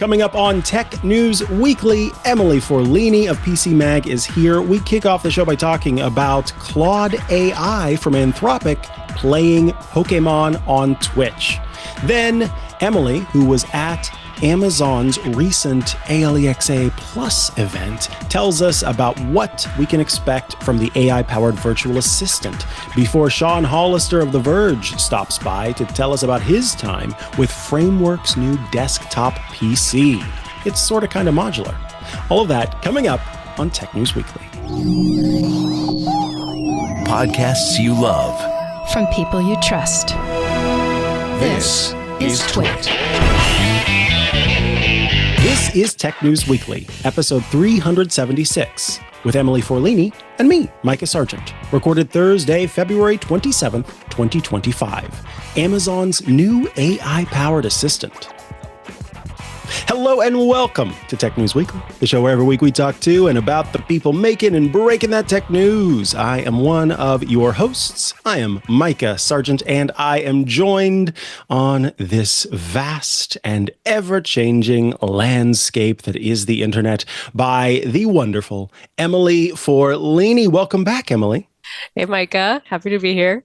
Coming up on Tech News Weekly, Emily Forlini of PC Mag is here. We kick off the show by talking about Claude AI from Anthropic playing Pokémon on Twitch. Then Emily, who was at Amazon's recent ALEXA Plus event, tells us about what we can expect from the AI-powered virtual assistant before Sean Hollister of The Verge stops by to tell us about his time with Framework's new desktop PC. It's sort of kind of modular. All of that coming up on Tech News Weekly. Podcasts you love. From people you trust. This is TWiT. This is Tech News Weekly, episode 376, with Emily Forlini and me, Mikah Sargent. Recorded Thursday, February 27th, 2025. Amazon's new AI-powered assistant. Hello and welcome to Tech News Weekly, the show where every week we talk to and about the people making and breaking that tech news. I am one of your hosts. I am Mikah Sargent, and I am joined on this vast and ever-changing landscape that is the internet by the wonderful Emily Forlini. Welcome back, Emily. Hey, Mikah. Happy to be here.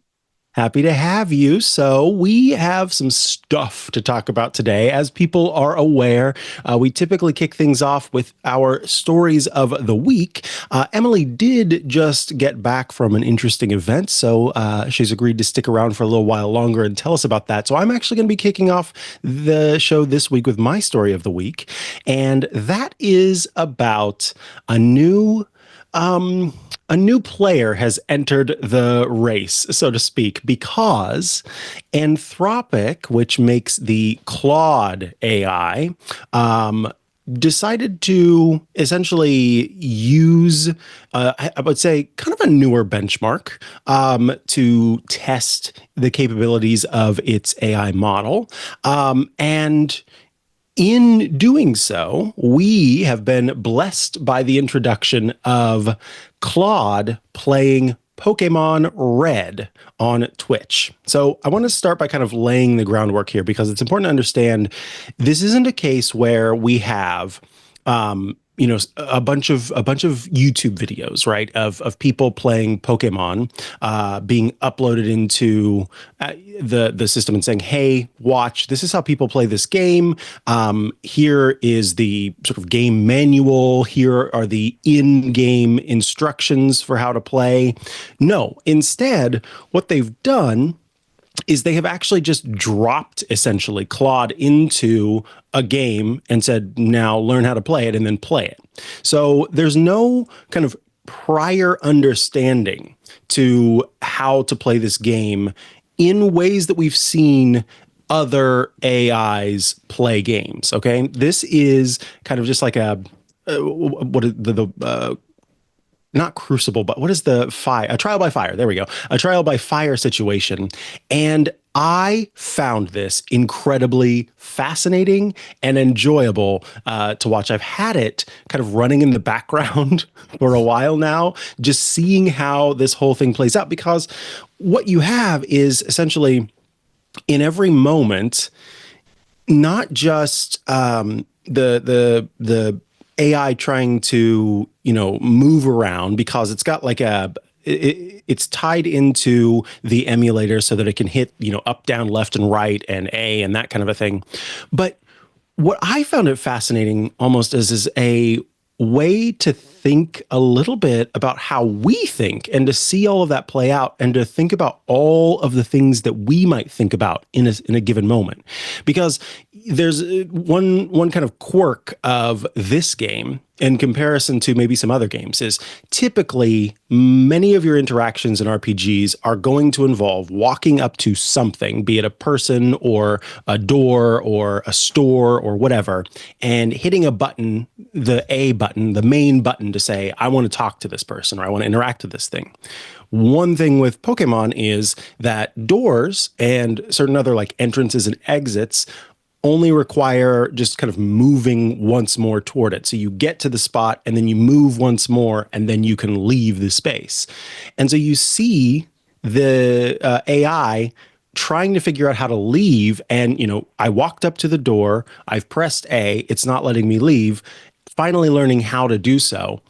Happy to have you. So we have some stuff to talk about today. As people are aware, we typically kick things off with our stories of the week. Emily did just get back from an interesting event, so she's agreed to stick around for a little while longer and tell us about that. So I'm actually going to be kicking off the show this week with my story of the week, and that is about a new player has entered the race, so to speak, because Anthropic, which makes the Claude AI, decided to essentially use, I would say, kind of a newer benchmark to test the capabilities of its AI model. And in doing so, we have been blessed by the introduction of Claude playing Pokémon Red on Twitch. So I want to start by kind of laying the groundwork here, because it's important to understand this isn't a case where we have a bunch of YouTube videos, right, of people playing Pokemon being uploaded into the system and saying, hey, watch, this is how people play this game. Here is the sort of game manual. Here are the in-game instructions for how to play. No, instead, what they've done is they have actually just dropped essentially Claude into a game and said, now learn how to play it and then play it. So there's no kind of prior understanding to how to play this game in ways that we've seen other AIs play games. Okay. This is kind of just like not crucible, but what is the fire? A trial by fire. There we go. A trial by fire situation. And I found this incredibly fascinating and enjoyable to watch. I've had it kind of running in the background for a while now, just seeing how this whole thing plays out, because what you have is essentially in every moment, not just the AI trying to, move around, because it's got like it's tied into the emulator so that it can hit, up, down, left, and right, and A, and that kind of a thing. But what I found it fascinating almost is a way to think a little bit about how we think, and to see all of that play out, and to think about all of the things that we might think about in a given moment. Because there's one kind of quirk of this game in comparison to maybe some other games is typically many of your interactions in RPGs are going to involve walking up to something, be it a person or a door or a store or whatever, and hitting a button, the A button, the main button, to say, I want to talk to this person, or I want to interact with this thing. One thing with Pokemon is that doors and certain other like entrances and exits only require just kind of moving once more toward it. So you get to the spot and then you move once more and then you can leave the space. And so you see the AI trying to figure out how to leave. And, I walked up to the door, I've pressed A, it's not letting me leave, finally learning how to do so.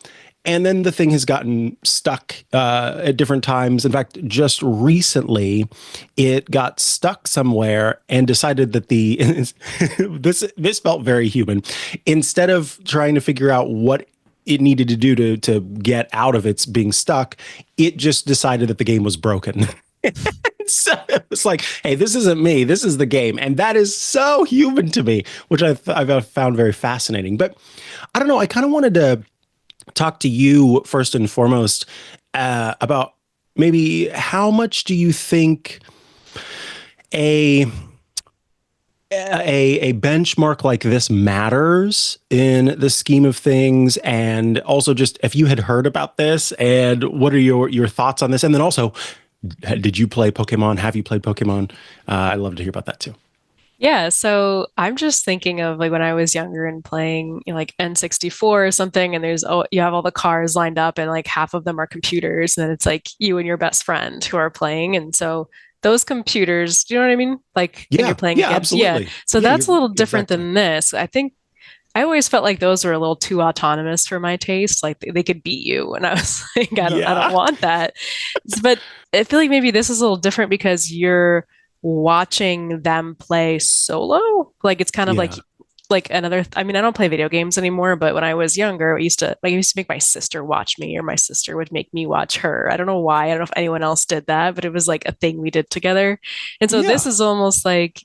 And then the thing has gotten stuck at different times. In fact, just recently, it got stuck somewhere and decided that this felt very human. Instead of trying to figure out what it needed to do to get out of its being stuck, it just decided that the game was broken. So it was like, hey, this isn't me, this is the game. And that is so human to me, which I've found very fascinating. But I don't know, I kind of wanted to talk to you first and foremost about maybe how much do you think a benchmark like this matters in the scheme of things, and also just if you had heard about this and what are your thoughts on this, and then also, did you play Pokemon? Have you played Pokemon? I'd love to hear about that too. Yeah, so I'm just thinking of like when I was younger and playing, like N64 or something, and you have all the cars lined up, and like half of them are computers, and then it's like you and your best friend who are playing, and so those computers, do you know what I mean? Like when you're playing against, absolutely. So Yeah, that's a little different exactly. than this. I think I always felt like those were a little too autonomous for my taste. Like they could beat you, and I was like, I don't Yeah. want that. But I feel like maybe this is a little different because you're watching them play solo. Like it's kind of Yeah. like another. I mean, I don't play video games anymore, but when I was younger, I used to make my sister watch me, or my sister would make me watch her. I don't know why. I don't know if anyone else did that, but it was like a thing we did together. And so this Yeah. is almost like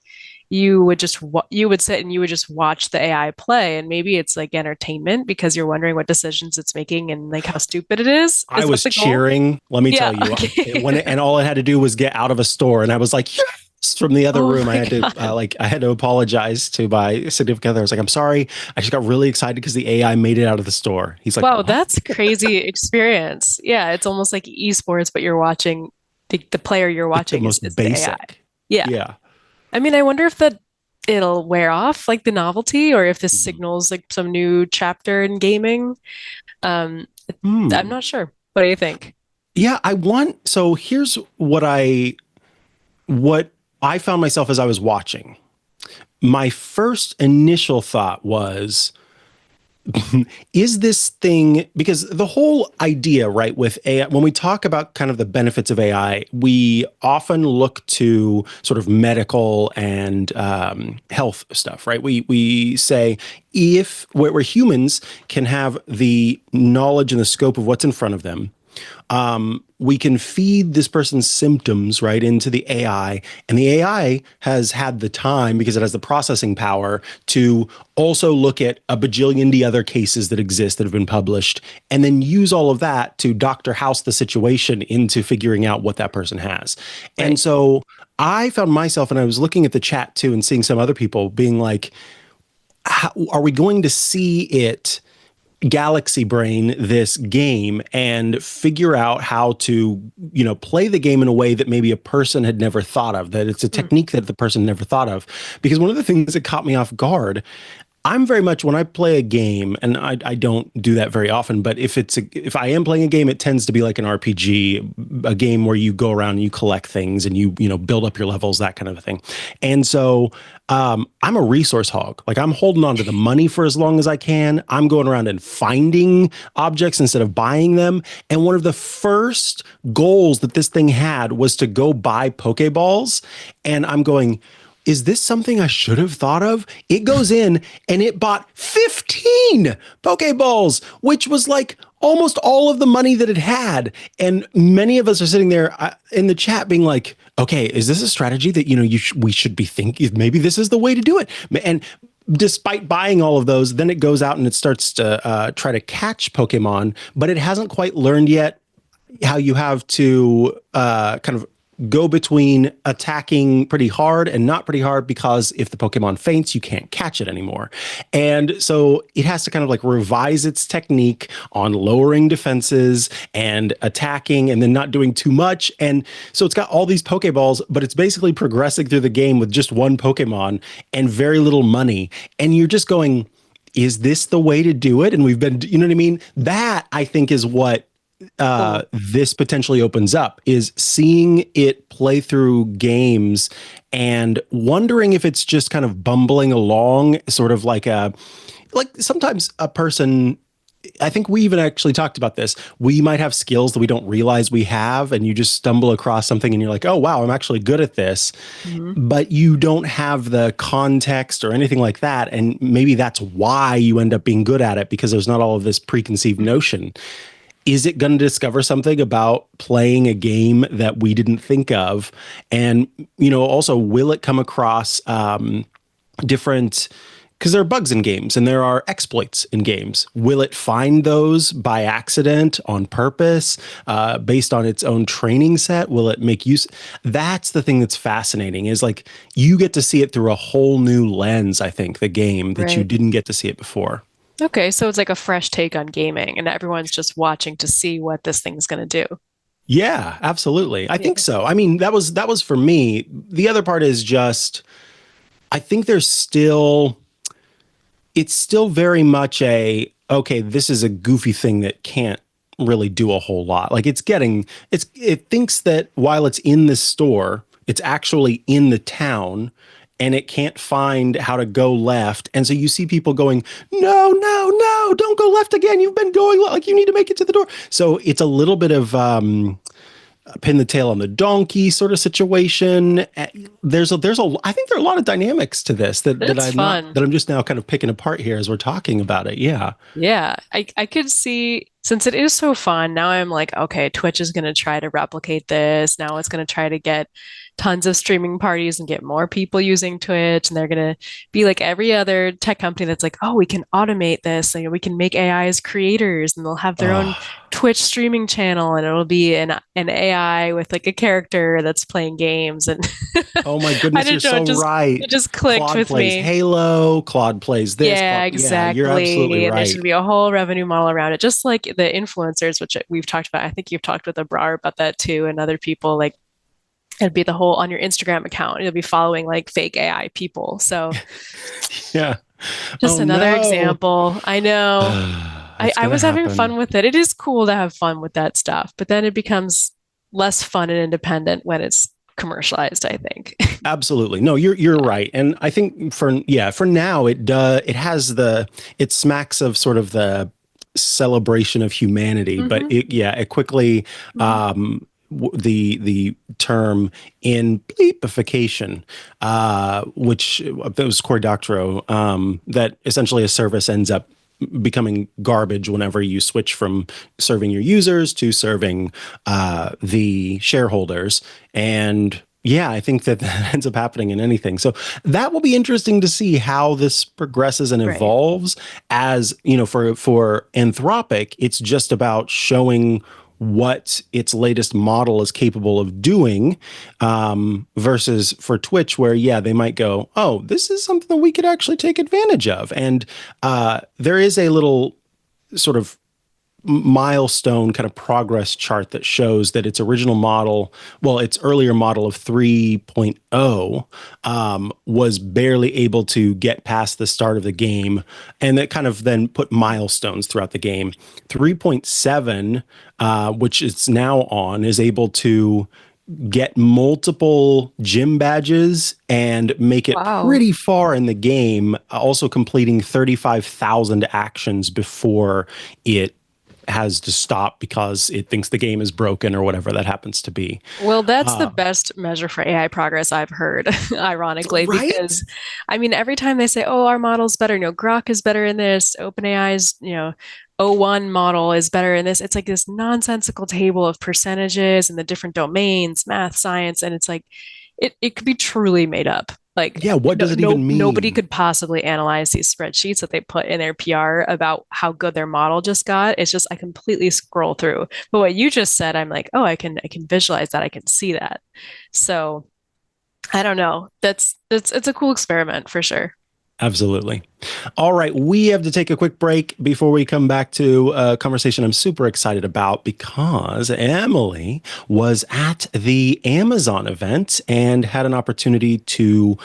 you would sit and you would just watch the AI play, and maybe it's like entertainment because you're wondering what decisions it's making and like how stupid it is. I Is that was the goal? cheering. Let me Yeah. tell you, Okay. and all it had to do was get out of a store, and I was like, yes! From the other Oh room. I my had to God. I had to apologize to my significant other. I was like, I'm sorry. I just got really excited because the AI made it out of the store. He's like, Wow, what? that's crazy experience. Yeah, it's almost like esports, but you're watching the player you're Like the watching is, most is the AI. basic. Yeah. Yeah. I mean, I wonder if that it'll wear off like the novelty or if this Mhm. signals like some new chapter in gaming. Um, I'm Hmm. not sure. What do you think? Yeah, so here's what I found myself as I was watching. My first initial thought was, is this thing, because the whole idea, right, with AI, when we talk about kind of the benefits of AI, we often look to sort of medical and health stuff, right? We say if where humans can have the knowledge and the scope of what's in front of them, we can feed this person's symptoms right into the AI, and the AI has had the time because it has the processing power to also look at a bajillion other cases that exist that have been published, and then use all of that to Dr. House the situation into figuring out what that person has. And Right. so I found myself, and I was looking at the chat too, and seeing some other people being like, how, are we going to see it galaxy brain this game and figure out how to play the game in a way that maybe a person had never thought of, that it's a Hmm. technique that the person never thought of? Because one of the things that caught me off guard, I'm very much, when I play a game, and I don't do that very often, but if I am playing a game, it tends to be like an RPG, a game where you go around and you collect things and you build up your levels, that kind of a thing. And so I'm a resource hog. Like, I'm holding on to the money for as long as I can. I'm going around and finding objects instead of buying them. And one of the first goals that this thing had was to go buy Pokeballs. And I'm going, is this something I should have thought of? It goes in and it bought 15 Pokeballs, which was like almost all of the money that it had. And many of us are sitting there in the chat being like, okay, is this a strategy that, we should be thinking, maybe this is the way to do it? And despite buying all of those, then it goes out and it starts to try to catch Pokemon, but it hasn't quite learned yet how you have to kind of go between attacking pretty hard and not pretty hard, because if the Pokemon faints, you can't catch it anymore. And so it has to kind of like revise its technique on lowering defenses and attacking and then not doing too much. And so it's got all these Pokeballs, but it's basically progressing through the game with just one Pokemon and very little money. And you're just going, is this the way to do it? And we've been, you know what I mean? That, I think, is what Cool. this potentially opens up is seeing it play through games and wondering if it's just kind of bumbling along, sort of like sometimes a person. I think we even actually talked about this. We might have skills that we don't realize we have, and you just stumble across something and you're like, oh, wow, I'm actually good at this. Mhm. But you don't have the context or anything like that. And maybe that's why you end up being good at it, because there's not all of this preconceived notion. Is it going to discover something about playing a game that we didn't think of? And, also, will it come across different, because there are bugs in games and there are exploits in games. Will it find those by accident, on purpose, based on its own training set? Will it make use? That's the thing that's fascinating, is like you get to see it through a whole new lens, I think, the game, that you Right. didn't get to see it before. Okay, so it's like a fresh take on gaming, and everyone's just watching to see what this thing's going to do. Yeah, absolutely. I think Yeah. so. I mean, that was for me. The other part is just I think there's still it's still very much a okay, this is a goofy thing that can't really do a whole lot. Like it thinks that while it's in the store, it's actually in the town, and it can't find how to go left. And so you see people going, no, no, no, don't go left again. You've been going like you need to make it to the door. So it's a little bit of pin the tail on the donkey sort of situation. I think there are a lot of dynamics to this It's fun. that I'm just now kind of picking apart here as we're talking about it. Yeah. Yeah, I could see, since it is so fun, now I'm like, okay, Twitch is going to try to replicate this. Now it's going to try to get tons of streaming parties and get more people using Twitch. And they're going to be like every other tech company that's like, oh, we can automate this. Like, we can make AI as creators, and they'll have their own Oh, Twitch streaming channel, and it'll be an AI with like a character that's playing games. And oh my I goodness, you're don't know, so right. it just clicked Claude with plays me. Halo, Claude plays this, Yeah, Claude, yeah, you're absolutely exactly. And there's right. going to be a whole revenue model around it, just like the influencers, which we've talked about. I think you've talked with Abrar about that too, and other people. Like, it'd be the whole on your Instagram account, you'll be following like fake AI people. So Yeah. just Oh another no. example. I know. It's I gonna was having happen. fun with it. It is cool to have fun with that stuff, but then it becomes less fun and independent when it's commercialized, I think. Absolutely. No, you're right. And I think for now it has it smacks of sort of the celebration of humanity, but Hmm. it quickly Hmm. the term in bleepification, which that was Cory Doctorow, that essentially a service ends up becoming garbage whenever you switch from serving your users to serving the shareholders. And yeah, I think that that ends up happening in anything. So that will be interesting to see how this progresses and Right. evolves. As you know, for Anthropic, it's just about showing what its latest model is capable of doing, versus for Twitch, where yeah, they might go, oh, this is something that we could actually take advantage of. And there is a little sort of milestone kind of progress chart that shows that its original model, well, its earlier model of 3.0, was barely able to get past the start of the game. And that kind of then put milestones throughout the game. 3.7, which it's now on, is able to get multiple gym badges and make it Wow. pretty far in the game, also completing 35,000 actions before it has to stop because it thinks the game is broken or whatever that happens to be. Well, that's the Uh, best measure for AI progress I've heard, ironically, right? because I mean, every time they say, oh, our model's better, Grok is better in this, OpenAI's, O1 model is better in this, it's like this nonsensical table of percentages and the different domains, math, science, and it's like it could be truly made up. Like, Yeah, what no, does it no, even nobody mean? could possibly analyze these spreadsheets that they put in their PR about how good their model just got. It's just I completely scroll through. But what you just said, I'm like, oh, I can visualize that. I can see that. So I don't know. That's it's a cool experiment for sure. Absolutely. All right, we have to take a quick break before we come back to a conversation I'm super excited about because Emily was at the Amazon event and had an opportunity to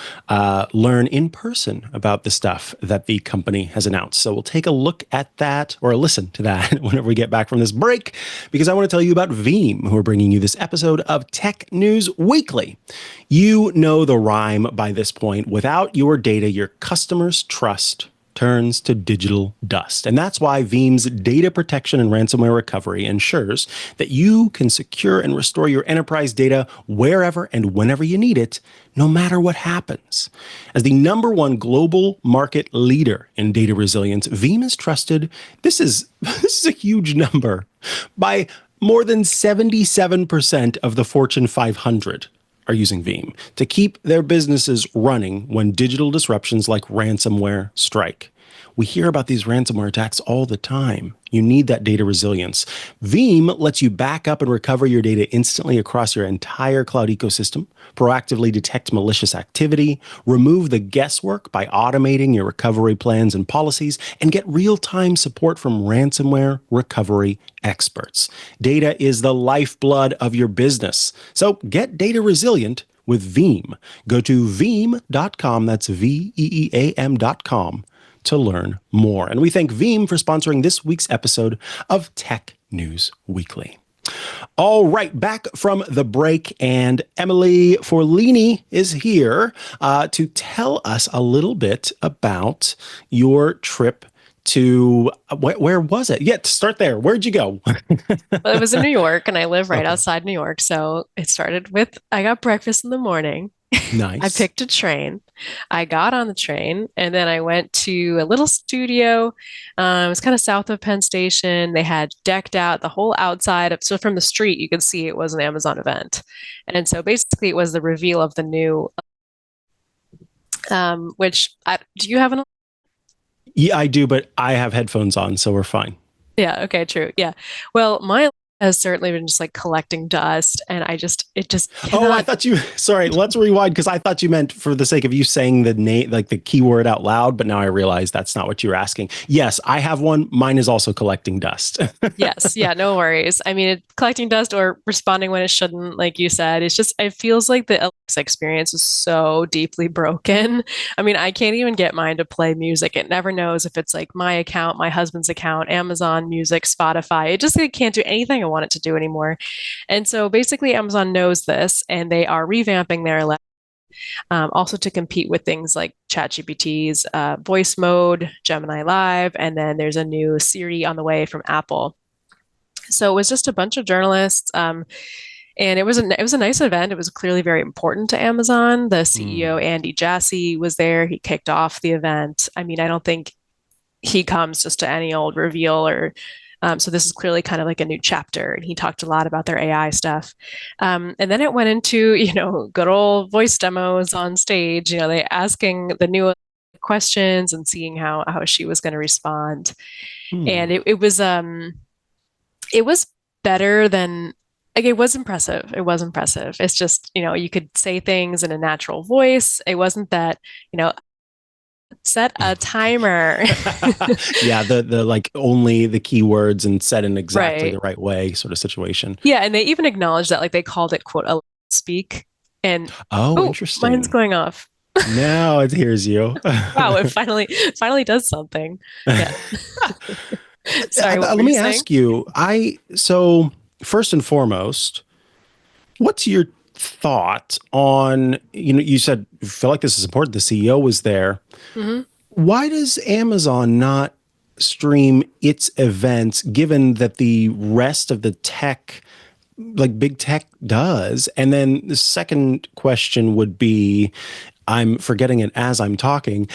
learn in person about the stuff that the company has announced. So we'll take a look at that or listen to that whenever we get back from this break because I want to tell you about Veeam, who are bringing you this episode of Tech News Weekly. You know the rhyme by this point. Without your data, your customers' trust turns to digital dust. And that's why Veeam's data protection and ransomware recovery ensures that you can secure and restore your enterprise data wherever and whenever you need it, no matter what happens. As the #1 global market leader in data resilience, Veeam is trusted. This is a huge number by more than 77% of the Fortune 500 are using Veeam to keep their businesses running when digital disruptions like ransomware strike. We hear about these ransomware attacks all the time. You need that data resilience. Veeam lets you back up and recover your data instantly across your entire cloud ecosystem, proactively detect malicious activity, remove the guesswork by automating your recovery plans and policies, and get real-time support from ransomware recovery experts. Data is the lifeblood of your business. So get data resilient with Veeam. Go to veeam.com, that's VEEAM.com, to learn more. And we thank Veeam for sponsoring this week's episode of Tech News Weekly. All right, back from the break, and Emily Forlini is here to tell us a little bit about your trip to where was it? Yeah, to start there. Where'd you go? Well, it was in New York, and I live right outside New York. So it started with I got breakfast in the morning. I Nice. picked a train. I got on the train, and then I went to a little studio. It was kind of south of Penn Station. They had decked out the whole outside of, so from the street, you could see it was an Amazon event. And so basically, it was the reveal of the new, do you have an? Yeah, I do, but I have headphones on, so we're fine. Yeah, okay, true. Yeah. Well, mine has certainly been just like collecting dust, and it just Oh, I cannot. thought you, sorry, let's rewind because I thought you meant for the sake of you saying the name, like the keyword out loud, but now I realize that's not what you were asking. Yes, I have one. Mine is also collecting dust. Yes, yeah, no worries. I mean, collecting dust or responding when it shouldn't, like you said, it's just, it feels like the Alexa experience is so deeply broken. I mean, I can't even get mine to play music. It never knows if it's like my account, my husband's account, Amazon Music, Spotify. It can't do anything I want it to do anymore. And so basically, Amazon knows this and they are revamping their also to compete with things like ChatGPT's voice mode, Gemini Live, and then there's a new Siri on the way from Apple. So it was just a bunch of journalists, and it was a nice event. It was clearly very important to Amazon. The CEO Mm. Andy Jassy was there. He kicked off the event. I mean, I don't think he comes just to any old reveal or so this is clearly kind of like a new chapter, and he talked a lot about their AI stuff. And then it went into, good old voice demos on stage, they asking the new questions and seeing how she was going to respond. Hmm. And it was better than like it was impressive. It was impressive. It's just, you could say things in a natural voice. It wasn't that, set a timer. Yeah, the like only the keywords and said in exactly the Right. right way sort of situation. Yeah, and they even acknowledged that, like they called it quote a speak. And Oh, oh, mine's interesting. going off. Now it hears you. Wow, it finally does something. Yeah. Sorry, what Let were you me saying? ask you, so first and foremost, what's your thought on, you said you feel like this is important. The CEO was there. Hmm. Why does Amazon not stream its events given that the rest of the tech, like big tech does? And then the second question would be, I'm forgetting it as I'm talking.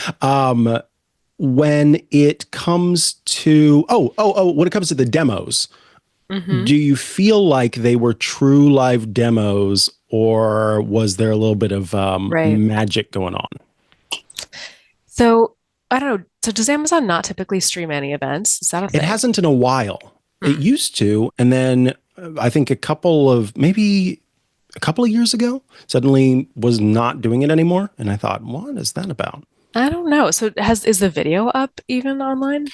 When it comes to, when it comes to the demos, Hmm. do you feel like they were true live demos or was there a little bit of Right. magic going on? So I don't know. So does Amazon not typically stream any events? Is that a It thing? hasn't in a while. It Hmm. used to, and then I think maybe a couple of years ago, suddenly was not doing it anymore. And I thought, what is that about? I don't know. So is the video up even online?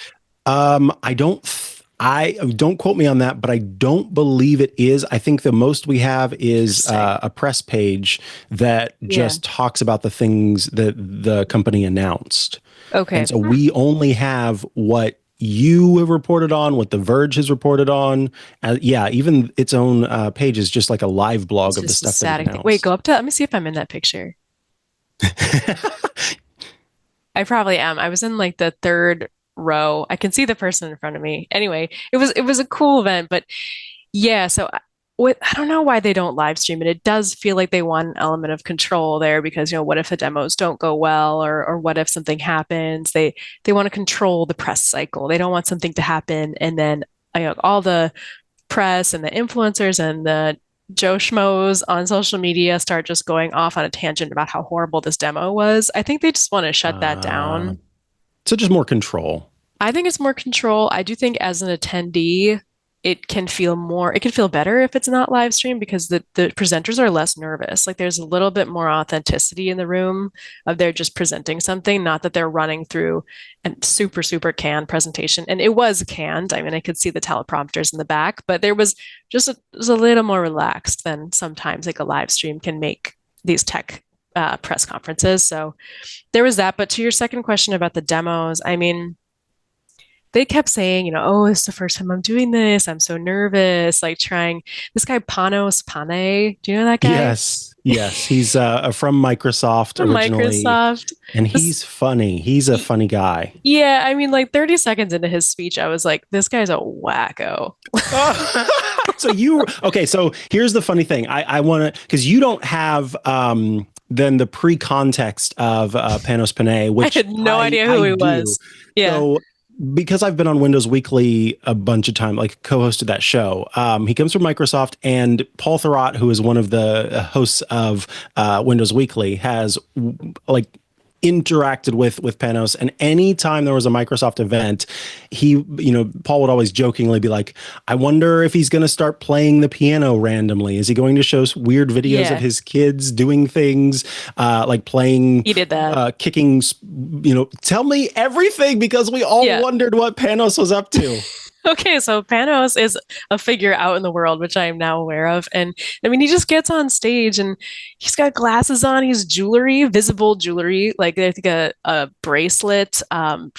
I don't quote me on that, but I don't believe it is. I think the most we have is Interesting. a press page that Yeah. just talks about the things that the company announced. Okay. And so we only have what you have reported on, what the Verge has reported on. Yeah, even its own page is just like a live blog It's of the just a stuff that it static thing. Wait, announced. go up to, let me see if I'm in that picture. I probably am. I was in like the third row. I can see the person in front of me. Anyway, it was a cool event, but yeah, so I don't know why they don't live stream it. It does feel like they want an element of control there because, what if the demos don't go well or what if something happens? They want to control the press cycle. They don't want something to happen and then all the press and the influencers and the Joe Schmoes on social media start just going off on a tangent about how horrible this demo was. I think they just want to shut that Uh, down. so just more control. I think it's more control. I do think as an attendee, it can feel better if it's not live stream because the presenters are less nervous. Like there's a little bit more authenticity in the room of they're just presenting something, not that they're running through a super, super canned presentation. And it was canned. I mean, I could see the teleprompters in the back, but it was a little more relaxed than sometimes like a live stream can make these tech press conferences. So there was that. But to your second question about the demos, I mean, they kept saying, oh, it's the first time I'm doing this. I'm so nervous. Like trying this guy Panos Panay. Do you know that guy? Yes, yes. He's from Microsoft From originally, Microsoft. and This, he's funny. He's a funny guy. yeah, I mean, like 30 seconds into his speech, I was like, this guy's a wacko. Okay, so here's the funny thing. I want to, because you don't have then the pre-context of Panos Panay, I which had no idea I who he do. was. Yeah. So because I've been on Windows Weekly a bunch of time, like co-hosted that show, he comes from Microsoft, and Paul Thurrott, who is one of the hosts of Windows Weekly, has like interacted with Panos, and anytime there was a Microsoft event, Paul would always jokingly be like, I wonder if he's going to start playing the piano randomly. Is he going to show weird videos of Yeah. his kids doing things, like playing, He did that. kicking, tell me everything, because we all Yeah. wondered what Panos was up to. Okay, so Panos is a figure out in the world, which I am now aware of. And I mean, he just gets on stage and he's got glasses on, he's jewelry, visible jewelry, like I think a bracelet,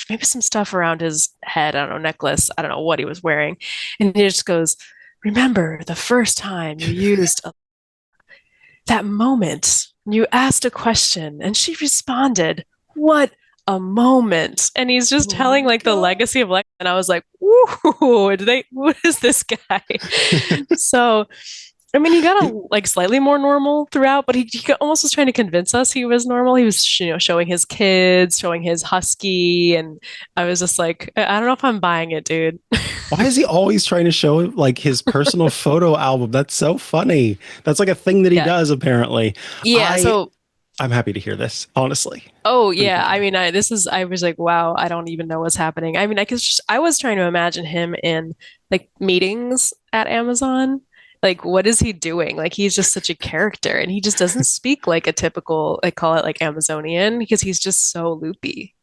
maybe some stuff around his head, I don't know, necklace, I don't know what he was wearing. And he just goes, remember the first time you used that moment, you asked a question and she responded, what a moment. And he's just Oh my telling like the God. legacy of Lex. And I was like, "Ooh, what is this guy?" So, I mean, he got like slightly more normal throughout, but he almost was trying to convince us he was normal. He was, showing his kids, showing his husky. And I was just like, I don't know if I'm buying it, dude. Why is he always trying to show like his personal photo album? That's so funny. That's like a thing that he Yeah. does, apparently. Yeah. So, I'm happy to hear this, honestly. oh Thank yeah, you. I mean, I was like, wow, I don't even know what's happening. I mean, I was trying to imagine him in like meetings at Amazon. Like, what is he doing? Like, he's just such a character, and he just doesn't speak like a typical, I call it like Amazonian, because he's just so loopy.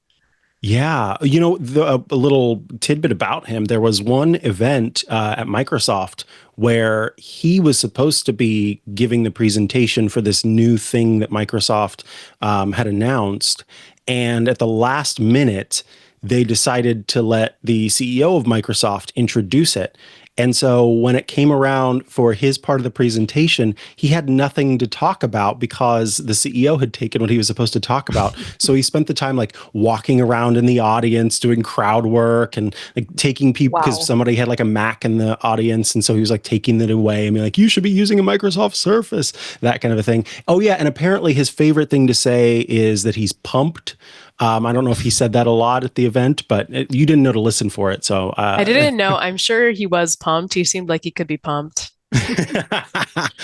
Yeah, a little tidbit about him. There was one event at Microsoft where he was supposed to be giving the presentation for this new thing that Microsoft had announced, and at the last minute, they decided to let the CEO of Microsoft introduce it. And so when it came around for his part of the presentation, he had nothing to talk about because the CEO had taken what he was supposed to talk about. So he spent the time like walking around in the audience, doing crowd work and like taking people, because Wow. somebody had like a Mac in the audience. And so he was like taking it away and being like, you should be using a Microsoft Surface, that kind of a thing. Oh yeah. And apparently his favorite thing to say is that he's pumped. I don't know if he said that a lot at the event, but you didn't know to listen for it. So I didn't know. I'm sure he was pumped. He seemed like he could be pumped. There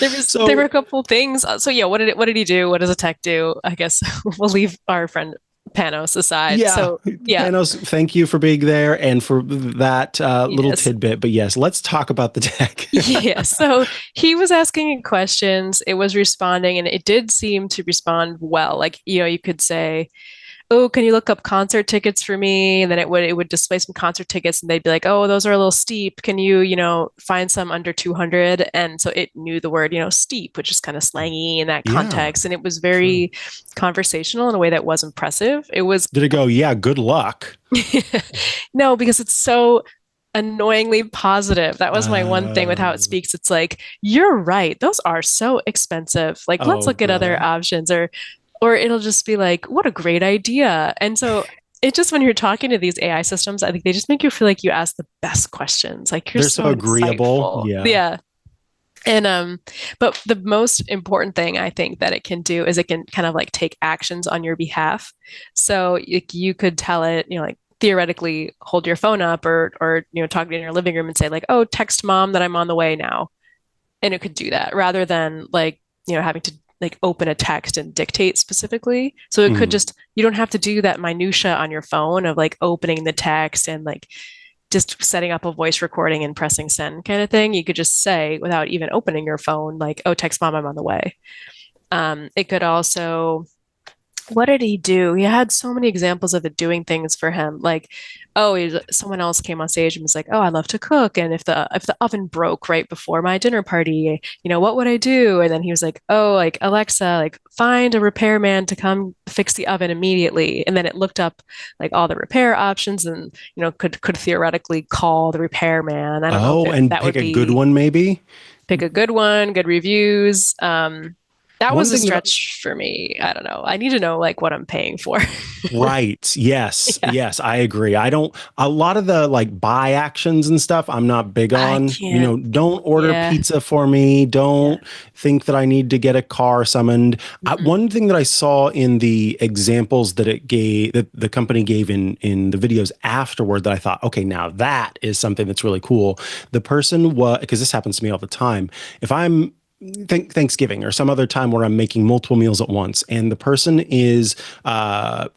were so a couple things. So yeah, what did he do? What does a tech do? I guess we'll leave our friend Panos aside. yeah, So yeah, Panos, thank you for being there and for that little yes. tidbit. But yes, let's talk about the tech. Yeah, so he was asking questions, it was responding, and it did seem to respond well. Like, you could say, oh, can you look up concert tickets for me? And then it would display some concert tickets and they'd be like, oh, those are a little steep. Can you, find some under 200? And so it knew the word, steep, which is kind of slangy in that Yeah, context. And it was true. very conversational in a way that was impressive. It was Did it go, yeah, good luck? no, because it's so annoyingly positive. That was my one thing with how it Uh, speaks. It's like, you're right. Those are so expensive. Like, let's oh, look at other really? options or it'll just be like, what a great idea. And so it just when you're talking to these AI systems, I think they just make you feel like you ask the best questions. Like you're They're so so agreeable. insightful. Yeah. Yeah. And but the most important thing I think that it can do is it can kind of like take actions on your behalf. So you could tell it, like theoretically hold your phone up or talk in your living room and say like, oh, text mom that I'm on the way now. And it could do that rather than like, having to like open a text and dictate specifically. So it could Mhm. just you don't have to do that minutia on your phone of like opening the text and like just setting up a voice recording and pressing send kind of thing. You could just say without even opening your phone, like, oh, text mom, I'm on the way. It could also, what did he do? He had so many examples of it doing things for him. Like, oh, someone else came on stage and was like, oh, I love to cook. And if the oven broke right before my dinner party, what would I do? And then he was like, oh, like Alexa, like find a repairman to come fix the oven immediately. And then it looked up like all the repair options and could theoretically call the repairman. I don't know if Oh, and that pick would a good be one, maybe. pick a good one, good reviews. That One was a thing that stretch for me. I don't know. I need to know like what I'm paying for. Right. Yes. Yeah, Yes, I agree. I don't a lot of the like buy actions and stuff I'm not big I on. can't. Don't order Yeah, pizza for me. yeah. Don't think that I need to get a car summoned. Mm-mm. One thing that I saw in the examples that it gave that the company gave in the videos afterward that I thought, okay, now that is something that's really cool. The person was because this happens to me all the time. If I'm Thanksgiving or some other time where I'm making multiple meals at once, and the person is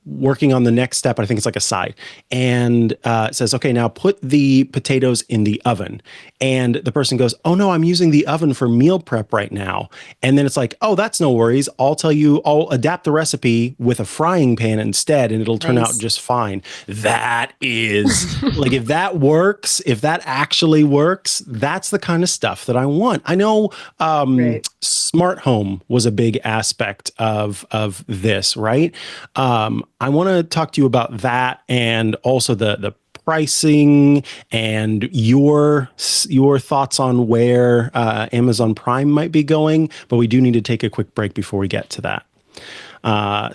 working on the next step. I think it's like a side, and says, "Okay, now put the potatoes in the oven." And the person goes, "Oh no, I'm using the oven for meal prep right now." And then it's like, "Oh, that's no worries. I'll adapt the recipe with a frying pan instead, and it'll turn out Nice. just fine." That is like if that works, if that actually works, that's the kind of stuff that I want. I know Right. smart home was a big aspect of this, right? I want to talk to you about that and also the pricing and your thoughts on where Amazon Prime might be going, but we do need to take a quick break before we get to that.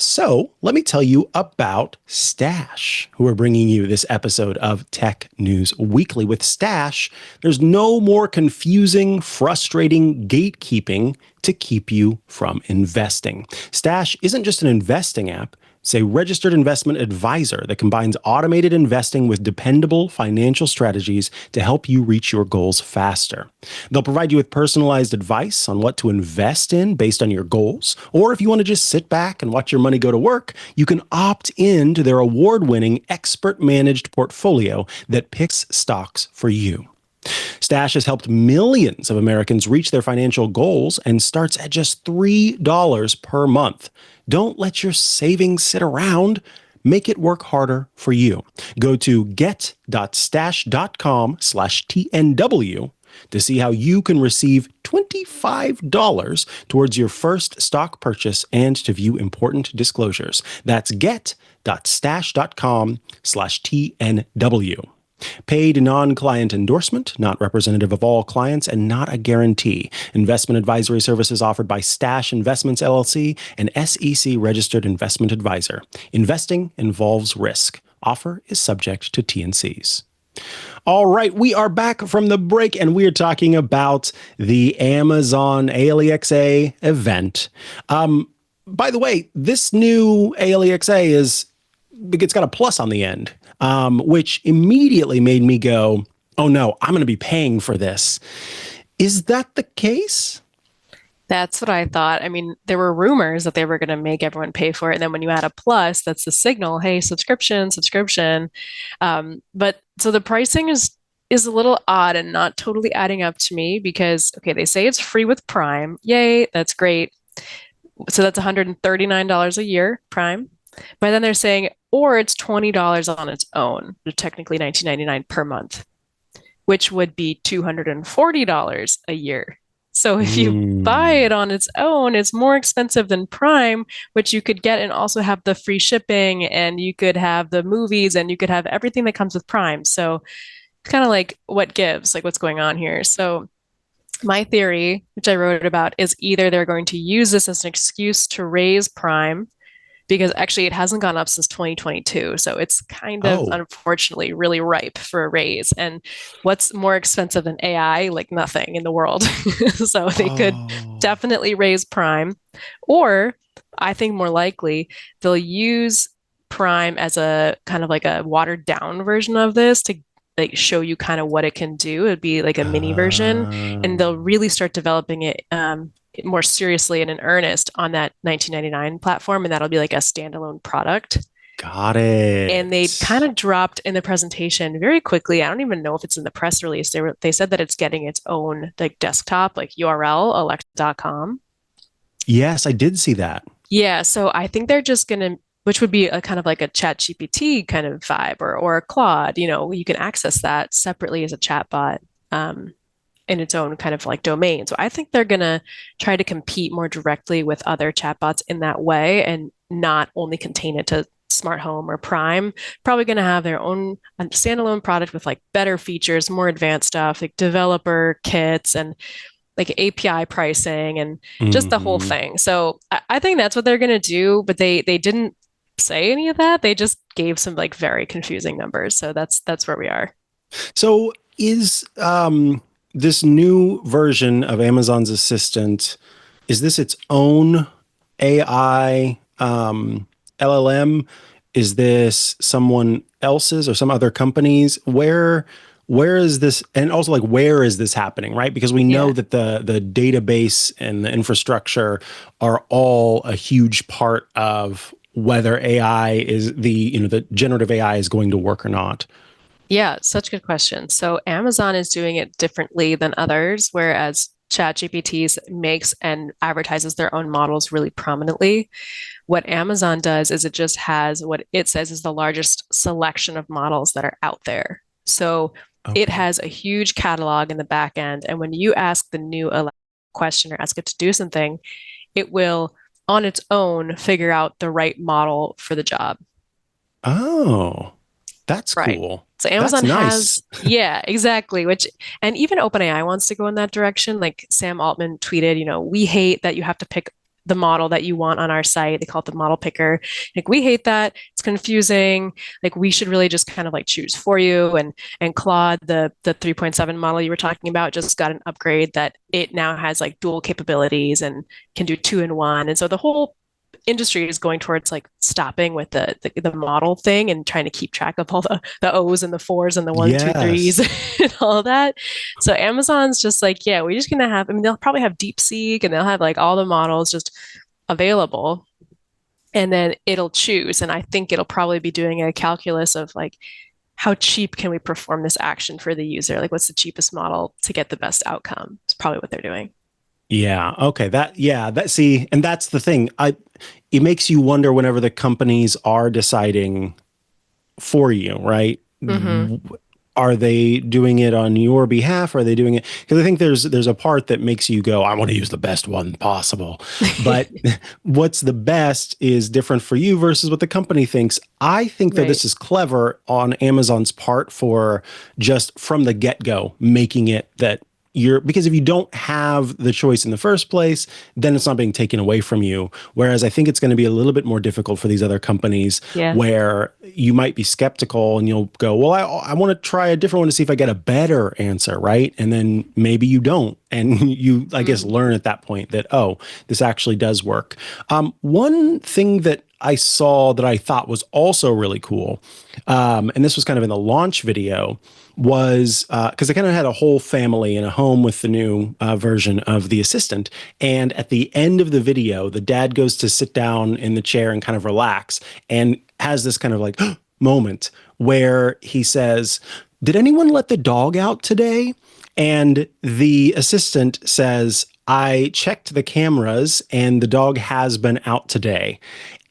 So let me tell you about Stash, who are bringing you this episode of Tech News Weekly. With Stash, there's no more confusing, frustrating gatekeeping to keep you from investing. Stash isn't just an investing app. It's a registered investment advisor that combines automated investing with dependable financial strategies to help you reach your goals faster. They'll provide you with personalized advice on what to invest in based on your goals, or if you want to just sit back and watch your money go to work, you can opt in to their award-winning expert-managed portfolio that picks stocks for you. Stash has helped millions of Americans reach their financial goals and starts at just $3 per month. Don't let your savings sit around. Make it work harder for you. Go to get.stash.com/TNW to see how you can receive $25 towards your first stock purchase and to view important disclosures. That's get.stash.com/TNW. Paid non-client endorsement, not representative of all clients and not a guarantee. Investment advisory services offered by Stash Investments LLC, an SEC registered investment advisor. Investing involves risk. Offer is subject to T&Cs. All right, we are back from the break and we are talking about the Amazon ALEXA event. By the way, this new ALEXA it's got a plus on the end, which immediately made me go, oh no, I'm going to be paying for this. Is that the case? That's what I thought. I mean, there were rumors that they were going to make everyone pay for it. And then when you add a plus, that's the signal, hey, subscription, subscription. But so the pricing is a little odd and not totally adding up to me because, okay, they say it's free with Prime. Yay, that's great. So that's $139 a year, Prime. But then they're saying, or it's $20 on its own, technically $19.99 per month, which would be $240 a year. So if you buy Mm. it on its own, it's more expensive than Prime, which you could get and also have the free shipping and you could have the movies and you could have everything that comes with Prime. So it's kind of like what gives, like what's going on here. So my theory, which I wrote about, is either they're going to use this as an excuse to raise Prime because actually it hasn't gone up since 2022. So it's kind of Oh. unfortunately really ripe for a raise. And what's more expensive than AI? Like nothing in the world. So they could Oh. definitely raise Prime. Or I think more likely they'll use Prime as a kind of like a watered down version of this to like show you kind of what it can do. It'd be like a mini version, and they'll really start developing it more seriously and in earnest on that 1999 platform, and that'll be like a standalone product. Got And they it. kind of dropped in the presentation very quickly. I don't even know if it's in the press release. They said that it's getting its own like desktop like URL alexa.com. Yes, I did see that. Yeah, so I think they're just gonna, which would be a kind of like a chat GPT kind of vibe or a Claude, you can access that separately as a chatbot in its own kind of like domain. So I think they're gonna try to compete more directly with other chatbots in that way and not only contain it to smart home or Prime. Probably gonna have their own standalone product with like better features, more advanced stuff, like developer kits and like API pricing and just the whole Hmm. thing. So I think that's what they're going to do, but they didn't say any of that. They just gave some like very confusing numbers. So that's where we are. So is this new version of Amazon's Assistant, is this its own AI LLM? Is this someone else's or some other company's? Where is this, and also like where is this happening, right? Because we know Yeah. that the database and the infrastructure are all a huge part of whether AI is the generative AI is going to work or not. Yeah, such a good question. So Amazon is doing it differently than others, whereas ChatGPT makes and advertises their own models really prominently. What Amazon does is it just has what it says is the largest selection of models that are out there. So it Okay. has a huge catalog in the back end. And when you ask the new question or ask it to do something, it will on its own figure out the right model for the job. Oh, that's Right. cool. So That's Amazon nice. has, yeah, exactly. Which, and even OpenAI wants to go in that direction. Like Sam Altman tweeted, we hate that you have to pick the model that you want on our site. They call it the model picker. Like we hate that. It's confusing. Like we should really just kind of like choose for you. And Claude, the 3.7 model you were talking about, just got an upgrade that it now has like dual capabilities and can do two in one. And so the whole industry is going towards like stopping with the model thing and trying to keep track of all the O's and the fours and the one, two, threes Yes. and all that. So Amazon's just like, yeah, we're just gonna have, I mean, they'll probably have DeepSeek and they'll have like all the models just available and then it'll choose. And I think it'll probably be doing a calculus of like, how cheap can we perform this action for the user? Like, what's the cheapest model to get the best outcome? It's probably what they're doing. Yeah. Okay. See, and that's the thing. It makes you wonder whenever the companies are deciding for you, right? Mm-hmm. Are they doing it on your behalf? Are they doing it? Because I think there's a part that makes you go, I want to use the best one possible. But what's the best is different for you versus what the company thinks. I think that Right. this is clever on Amazon's part for just from the get-go making it that because if you don't have the choice in the first place, then it's not being taken away from you. Whereas I think it's going to be a little bit more difficult for these other companies Yeah. where you might be skeptical and you'll go, well, I want to try a different one to see if I get a better answer, right? And then maybe you don't. And you, I guess, Mm-hmm. learn at that point that, oh, this actually does work. One thing that I saw that I thought was also really cool, and this was kind of in the launch video, was because I kind of had a whole family in a home with the new version of the assistant. And at the end of the video, the dad goes to sit down in the chair and kind of relax and has this kind of like moment where he says, did anyone let the dog out today? And the assistant says, I checked the cameras and the dog has been out today.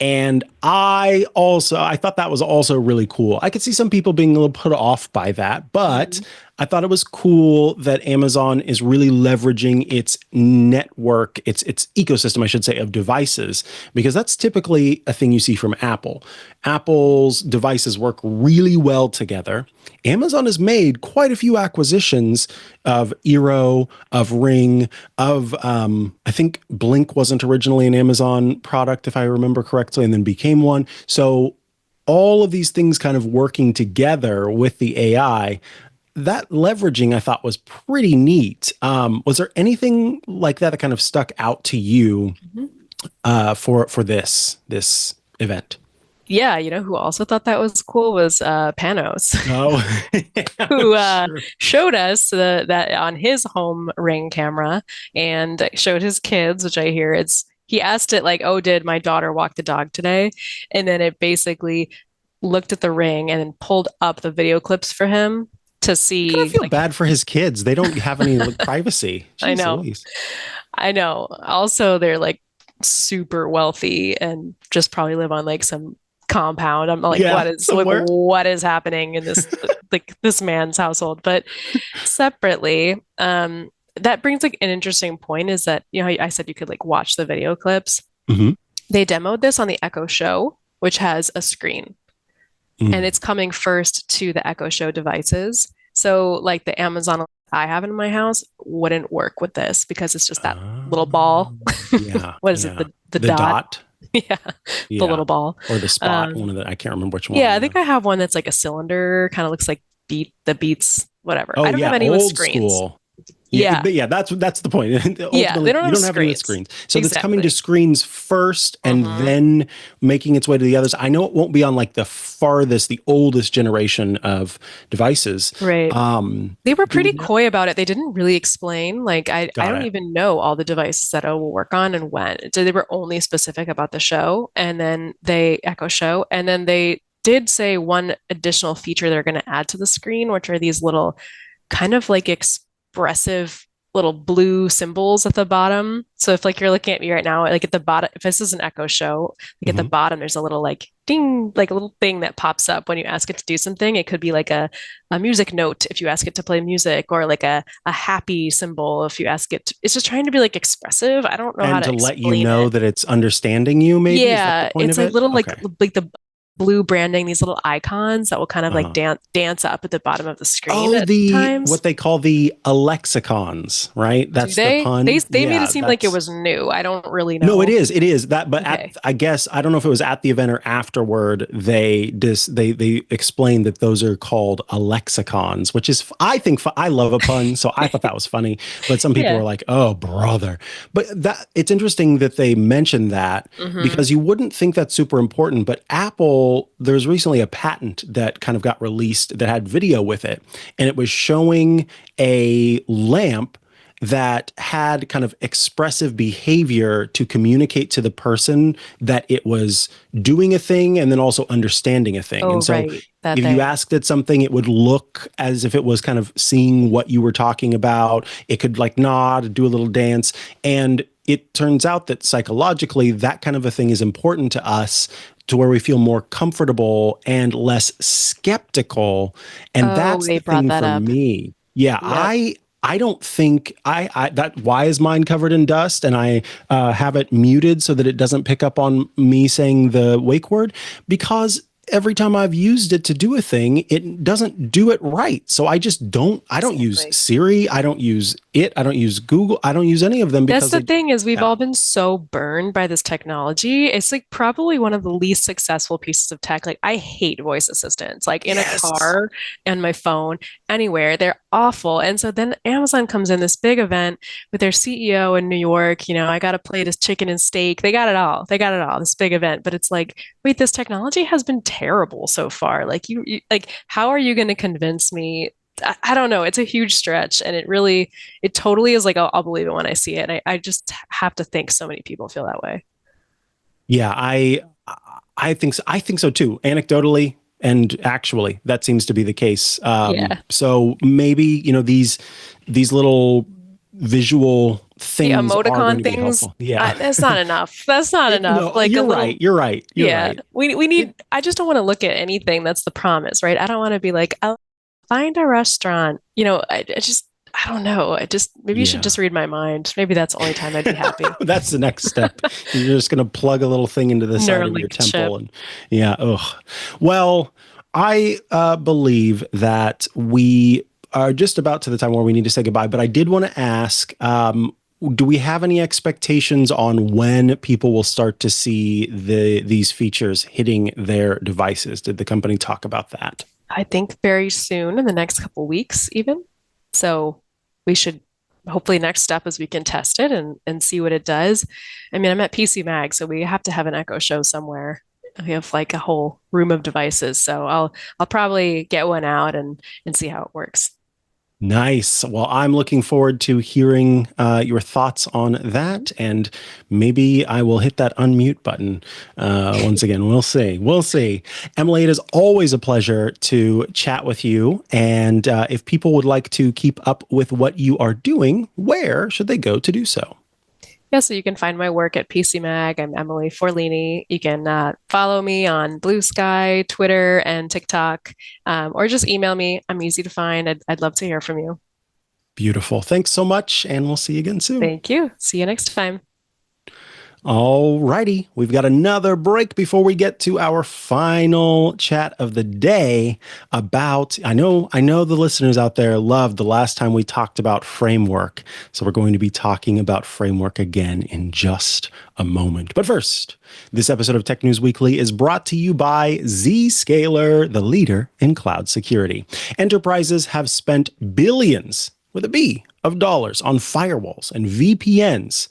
And I thought that was also really cool. I could see some people being a little put off by that, but I thought it was cool that Amazon is really leveraging its network, its ecosystem, I should say, of devices, because that's typically a thing you see from Apple. Apple's devices work really well together. Amazon has made quite a few acquisitions of Eero, of Ring, of I think Blink wasn't originally an Amazon product, if I remember correctly, and then became one. So all of these things kind of working together with the AI, that leveraging I thought was pretty neat. Was there anything like that that kind of stuck out to you for this event? Yeah, you know who also thought that was cool was Panos, Oh, who sure. showed us that on his home Ring camera and showed his kids, which I hear it's he asked it like, "Oh, did my daughter walk the dog today?" And then it basically looked at the Ring and then pulled up the video clips for him to I kind of see feel like bad for his kids. They don't have any like, privacy. I Jeez know. Louise. I know. Also, they're like super wealthy and just probably live on like some compound. I'm like, Yeah, somewhere. what is happening in this like this man's household? But separately, that brings like an interesting point is that you know I said you could like watch the video clips. Hmm. They demoed this on the Echo Show, which has a screen, and Mm. it's coming first to the Echo Show devices. So like the Amazon I have in my house wouldn't work with this because it's just that little ball. Yeah, What is it? yeah. The The dot? dot, Yeah, the yeah, little ball. or the spot. One Um, of the I can't remember which one. yeah, I Yeah. think I have one that's like a cylinder, kind of looks like the Beats, whatever. I Oh don't have yeah, any with old screens. school. Yeah, Yeah, but yeah, that's the point. yeah, they Ultimately, don't you have don't have any with screens. screens. So that's coming to Exactly. screens first and Hmm. then making its way to the others. I know it won't be on like the oldest generation of devices. Right. They were Do we pretty know? coy about it. They didn't really explain. Like I Got don't it. even know all the devices that I will work on and when. So they were only specific about the show and then they Echo Show. And then they did say one additional feature they're going to add to the screen, which are these little kind of like expressive little blue symbols at the bottom. So if like you're looking at me right now, like at the bottom, if this is an Echo Show, like at the Mhm. bottom, there's a little like ding, like a little thing that pops up when you ask it to do something. It could be like a music note if you ask it to play music, or like a happy symbol if you ask it to, it's just trying to be like expressive. I don't know how And to to let you explain know it. that it's understanding you, maybe is that the Yeah, point it's of like it? little Okay. like the blue branding, these little icons that will kind of like Uh-huh. dance up at the bottom of the screen Oh, at the times. what they call the Alexicons, right? Do That's the they? pun. They made it Yeah, seem like it that's was new. I don't really no, it know. is. It is that, but Okay. I guess I don't know if it was at the event or afterward. They explained that those are called Alexicons, which is I think I love a pun, so I thought that was funny. But some people Yeah. were like, "Oh, brother!" But that it's interesting that they mentioned that Hmm. because you wouldn't think that's super important. But Apple, there's recently a patent that kind of got released that had video with it, and it was showing a lamp that had kind of expressive behavior to communicate to the person that it was doing a thing and then also understanding a thing. Oh, And so right. That if you thing. asked it something, it would look as if it was kind of seeing what you were talking about. It could like nod, do a little dance. And it turns out that psychologically, that kind of a thing is important to us to where we feel more comfortable and less skeptical. And Oh, that's they the brought thing that for up. me. Yeah, Yep. I don't think I that why is mine covered in dust and I have it muted so that it doesn't pick up on me saying the wake word because every time I've used it to do a thing, it doesn't do it right. So I don't use Exactly. Siri, I don't use it, I don't use Google, I don't use any of them That's because the they thing is we've yeah. all been so burned by this technology. It's like probably one of the least successful pieces of tech. Like I hate voice assistants, like in a Yes. car and my phone, anywhere. They're awful. And so then Amazon comes in this big event with their CEO in New York. You know, I got to play this chicken and steak. They got it all. They got it all. This big event. But it's like, wait, this technology has been terrible so far. Like you like, how are you going to convince me? I don't know. It's a huge stretch, and it totally is like I'll believe it when I see it. And I just have to think so many people feel that way. Yeah, I think so too. Anecdotally and actually, that seems to be the case. Yeah. So maybe, you know, these little visual The things are going emoticon to be things, helpful. Yeah. that's not enough. That's not enough. No, Like a you're little, right. You're right. You're yeah. right. We It, need. I just don't want to look at anything that's the promise, right? I don't want to be like, I'll find a restaurant. I don't know. Maybe you should yeah. just read my mind. Maybe that's the only time I'd be happy. That's the next step. You're just going to plug a little thing into the side of your Neuralink chip. temple. And yeah. Ugh. Well, I believe that we are just about to the time where we need to say goodbye. But I did want to ask, do we have any expectations on when people will start to see these features hitting their devices? Did the company talk about that? I think very soon in the next couple weeks, even. So we should hopefully next step is we can test it and see what it does. I mean, I'm at PC Mag, so we have to have an Echo show somewhere. We have like a whole room of devices, so I'll probably get one out and see how it works. Nice. Well, I'm looking forward to hearing your thoughts on that, and maybe I will hit that unmute button once again. We'll see. We'll see. Emily, it is always a pleasure to chat with you. And if people would like to keep up with what you are doing, where should they go to do so? Yeah, so you can find my work at PC Mag. I'm Emily Forlini. You can follow me on Blue Sky, Twitter, and TikTok, or just email me. I'm easy to find. I'd love to hear from you. Beautiful. Thanks so much, and we'll see you again soon. Thank you. See you next time. All righty. We've got another break before we get to our final chat of the day about, I know the listeners out there loved the last time we talked about framework. So we're going to be talking about framework again in just a moment. But first, this episode of Tech News Weekly is brought to you by Zscaler, the leader in cloud security. Enterprises have spent billions, with a B, of dollars on firewalls and VPNs.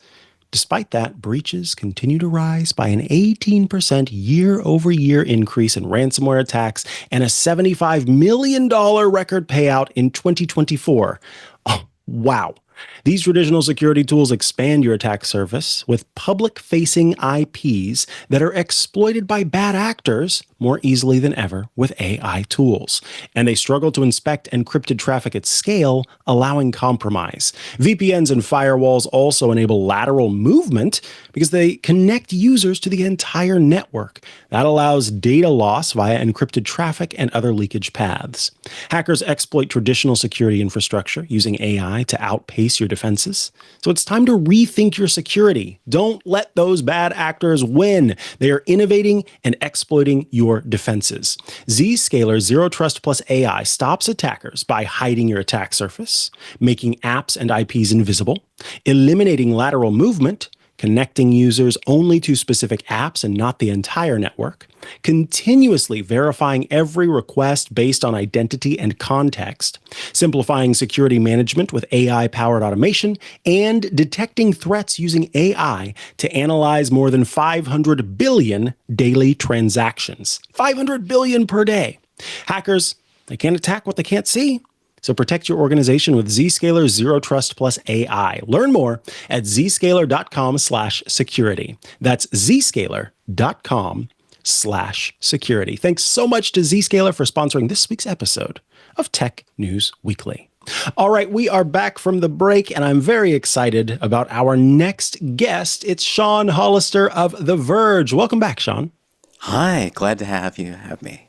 Despite that, breaches continue to rise by an 18% year-over-year increase in ransomware attacks and a $75 million record payout in 2024. Oh, wow. These traditional security tools expand your attack surface with public-facing IPs that are exploited by bad actors more easily than ever with AI tools. And they struggle to inspect encrypted traffic at scale, allowing compromise. VPNs and firewalls also enable lateral movement because they connect users to the entire network. That allows data loss via encrypted traffic and other leakage paths. Hackers exploit traditional security infrastructure using AI to outpace your defenses. So it's time to rethink your security. Don't let those bad actors win. They are innovating and exploiting your defenses. Zscaler Zero Trust Plus AI stops attackers by hiding your attack surface, making apps and IPs invisible, eliminating lateral movement, connecting users only to specific apps and not the entire network, continuously verifying every request based on identity and context, simplifying security management with AI-powered automation, and detecting threats using AI to analyze more than 500 billion daily transactions. 500 billion per day. Hackers, they can't attack what they can't see. So protect your organization with Zscaler Zero Trust Plus AI. Learn more at zscaler.com/security. That's zscaler.com/security. Thanks so much to Zscaler for sponsoring this week's episode of Tech News Weekly. All right, we are back from the break, and I'm very excited about our next guest. It's Sean Hollister of The Verge. Welcome back, Sean. Hi, glad to have me.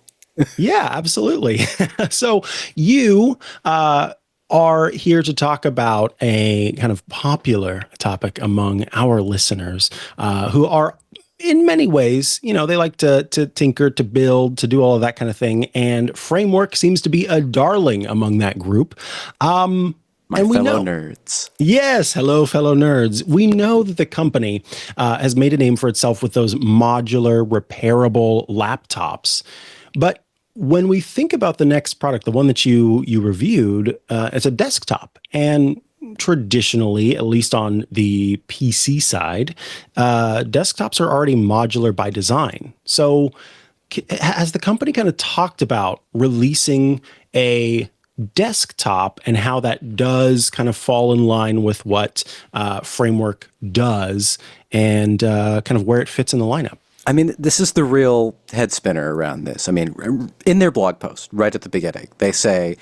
Yeah, absolutely. So you are here to talk about a kind of popular topic among our listeners who are in many ways, they like to tinker, to build, to do all of that kind of thing. And framework seems to be a darling among that group. My fellow nerds. Yes. Hello, fellow nerds. We know that the company has made a name for itself with those modular, repairable laptops. But when we think about the next product, the one that you reviewed, it's a desktop. And traditionally, at least on the PC side, desktops are already modular by design. So has the company kind of talked about releasing a desktop and how that does kind of fall in line with what Framework does and kind of where it fits in the lineup? I mean, this is the real head spinner around this. I mean, in their blog post, right at the beginning, they say,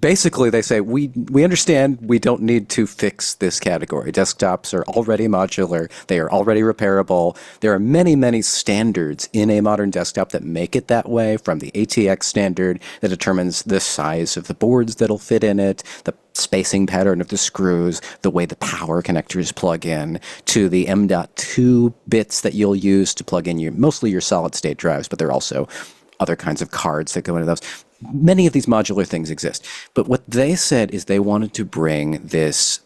Basically, they say, we understand we don't need to fix this category. Desktops are already modular. They are already repairable. There are many, many standards in a modern desktop that make it that way, from the ATX standard that determines the size of the boards that'll fit in it, the spacing pattern of the screws, the way the power connectors plug in, to the M.2 bits that you'll use to plug in mostly your solid-state drives, but there are also other kinds of cards that go into those. Many of these modular things exist. But what they said is they wanted to bring this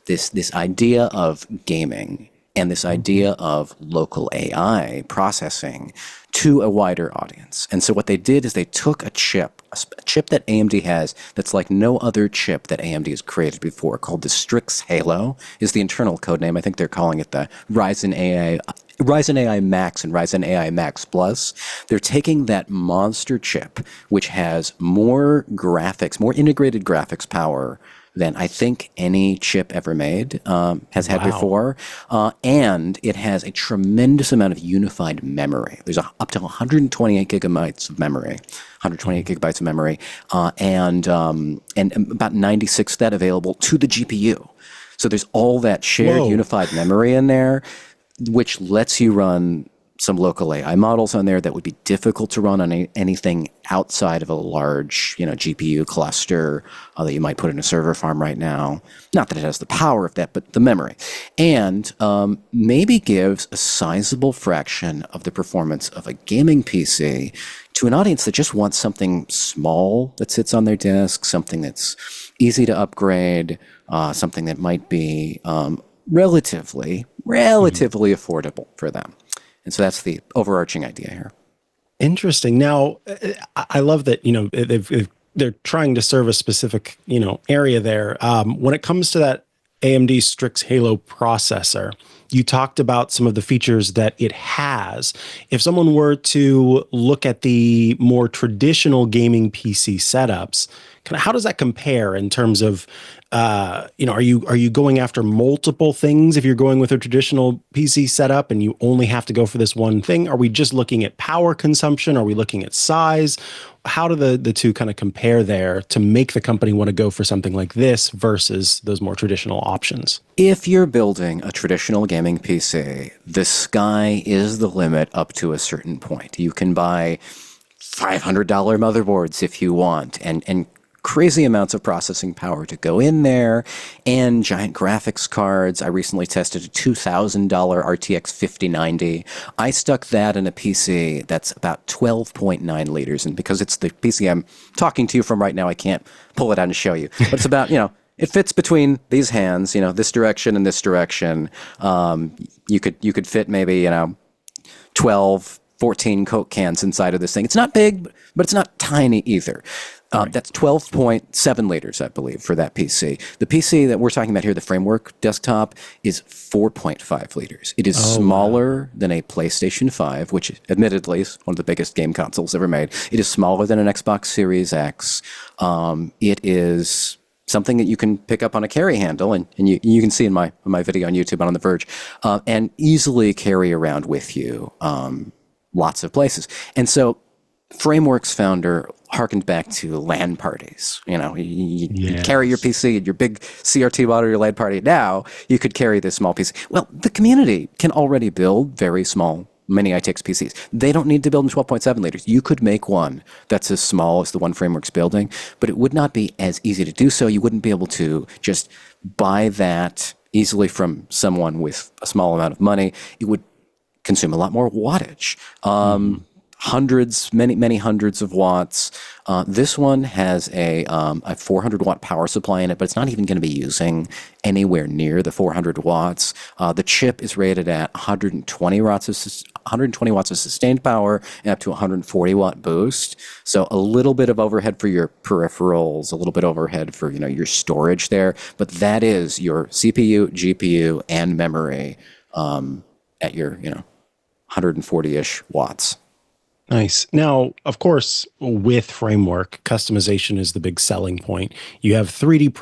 idea of gaming and this idea of local AI processing to a wider audience. And so what they did is they took a chip that AMD has that's like no other chip that AMD has created before, called the Strix Halo, is the internal code name. I think they're calling it the Ryzen AI Max and Ryzen AI Max Plus. They're taking that monster chip, which has more graphics, more integrated graphics power than I think any chip ever made has had before. And it has a tremendous amount of unified memory. There's up to 128 gigabytes of memory, and about 96 of that available to the GPU. So there's all that shared unified memory in there, which lets you run some local AI models on there that would be difficult to run on anything outside of a large, GPU cluster that you might put in a server farm right now. Not that it has the power of that, but the memory. And maybe gives a sizable fraction of the performance of a gaming PC to an audience that just wants something small that sits on their desk, something that's easy to upgrade, something that might be relatively affordable for them. And so that's the overarching idea here. Interesting. Now, I love that, they're trying to serve a specific, area there. When it comes to that AMD Strix Halo processor, you talked about some of the features that it has. If someone were to look at the more traditional gaming PC setups, how does that compare in terms of, are you going after multiple things if you're going with a traditional PC setup and you only have to go for this one thing? Are we just looking at power consumption? Are we looking at size? How do the two kind of compare there to make the company want to go for something like this versus those more traditional options? If you're building a traditional gaming PC, the sky is the limit up to a certain point. You can buy $500 motherboards if you want, and crazy amounts of processing power to go in there, and giant graphics cards. I recently tested a $2,000 RTX 5090. I stuck that in a PC that's about 12.9 liters, and because it's the PC I'm talking to you from right now, I can't pull it out and show you. But it's about, it fits between these hands, this direction and this direction. You could fit maybe, 12, 14 Coke cans inside of this thing. It's not big, but it's not tiny either. That's 12.7 liters, I believe, for that PC. The PC that we're talking about here, the Framework desktop, is 4.5 liters. It is smaller than a PlayStation 5, which admittedly is one of the biggest game consoles ever made. It is smaller than an Xbox Series X. It is something that you can pick up on a carry handle, and you can see in my video on YouTube on The Verge, and easily carry around with you lots of places. And so Framework's founder harkened back to LAN parties. You carry your PC and your big CRT monitor, your LAN party. Now you could carry this small PC. Well, the community can already build very small mini ITX PCs. They don't need to build in 12.7 liters. You could make one that's as small as the one Framework's building, but it would not be as easy to do so. You wouldn't be able to just buy that easily from someone with a small amount of money. It would consume a lot more wattage. Many hundreds of watts. This one has a 400 watt power supply in it, but it's not even going to be using anywhere near the 400 watts. The chip is rated at 120 watts of sustained power and up to 140 watt boost. So a little bit of overhead for your peripherals, a little bit overhead for your storage there, but that is your CPU, GPU, and memory at your 140-ish watts. Nice. Now, of course, with Framework, customization is the big selling point. You have 3D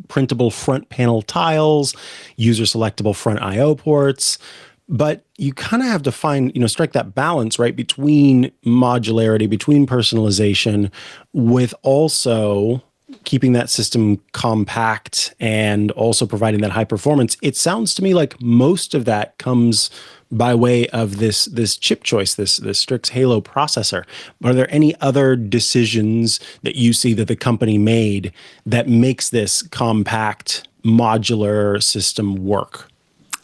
printable front panel tiles, user-selectable front I/O ports, but you kind of have to find, strike that balance, right, between modularity, between personalization, with also keeping that system compact and also providing that high performance, it sounds to me like most of that comes by way of this chip choice, this Strix Halo processor. Are there any other decisions that you see that the company made that makes this compact modular system work?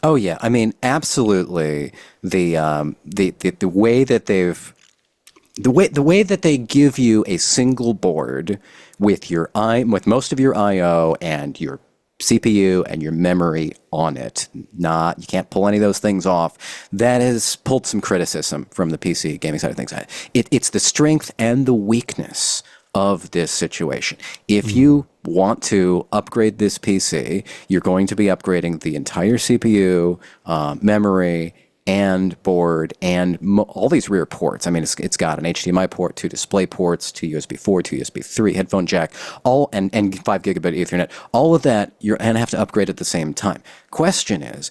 Oh yeah, I mean, absolutely. The way that the way that they give you a single board with with most of your I/O and your CPU and your memory on it, you can't pull any of those things off. That has pulled some criticism from the PC gaming side of things. It's the strength and the weakness of this situation. If you want to upgrade this PC, you're going to be upgrading the entire CPU, memory, and board, and all these rear ports. I mean, it's got an HDMI port, 2 display ports, 2 USB 4, 2 USB 3, headphone jack, and 5 gigabit Ethernet. All of that, you're going to have to upgrade at the same time. Question is,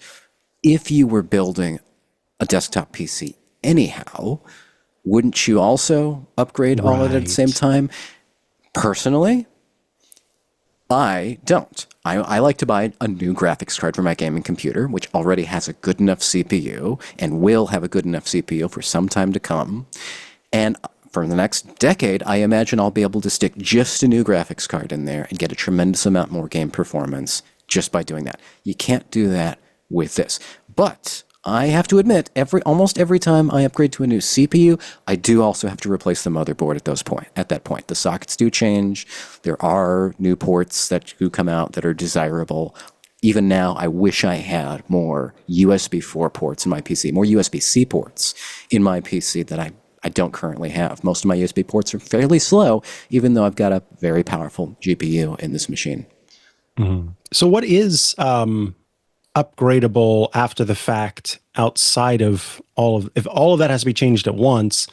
if you were building a desktop PC anyhow, wouldn't you also upgrade all of it at the same time? Personally, I don't. I like to buy a new graphics card for my gaming computer, which already has a good enough CPU and will have a good enough CPU for some time to come. And for the next decade, I imagine I'll be able to stick just a new graphics card in there and get a tremendous amount more game performance just by doing that. You can't do that with this. But I have to admit, almost every time I upgrade to a new CPU, I do also have to replace the motherboard at that point. The sockets do change. There are new ports that do come out that are desirable. Even now, I wish I had more USB 4 ports in my PC, more USB-C ports in my PC that I don't currently have. Most of my USB ports are fairly slow, even though I've got a very powerful GPU in this machine. Mm-hmm. So what is upgradable after the fact outside of if all of that has to be changed at once?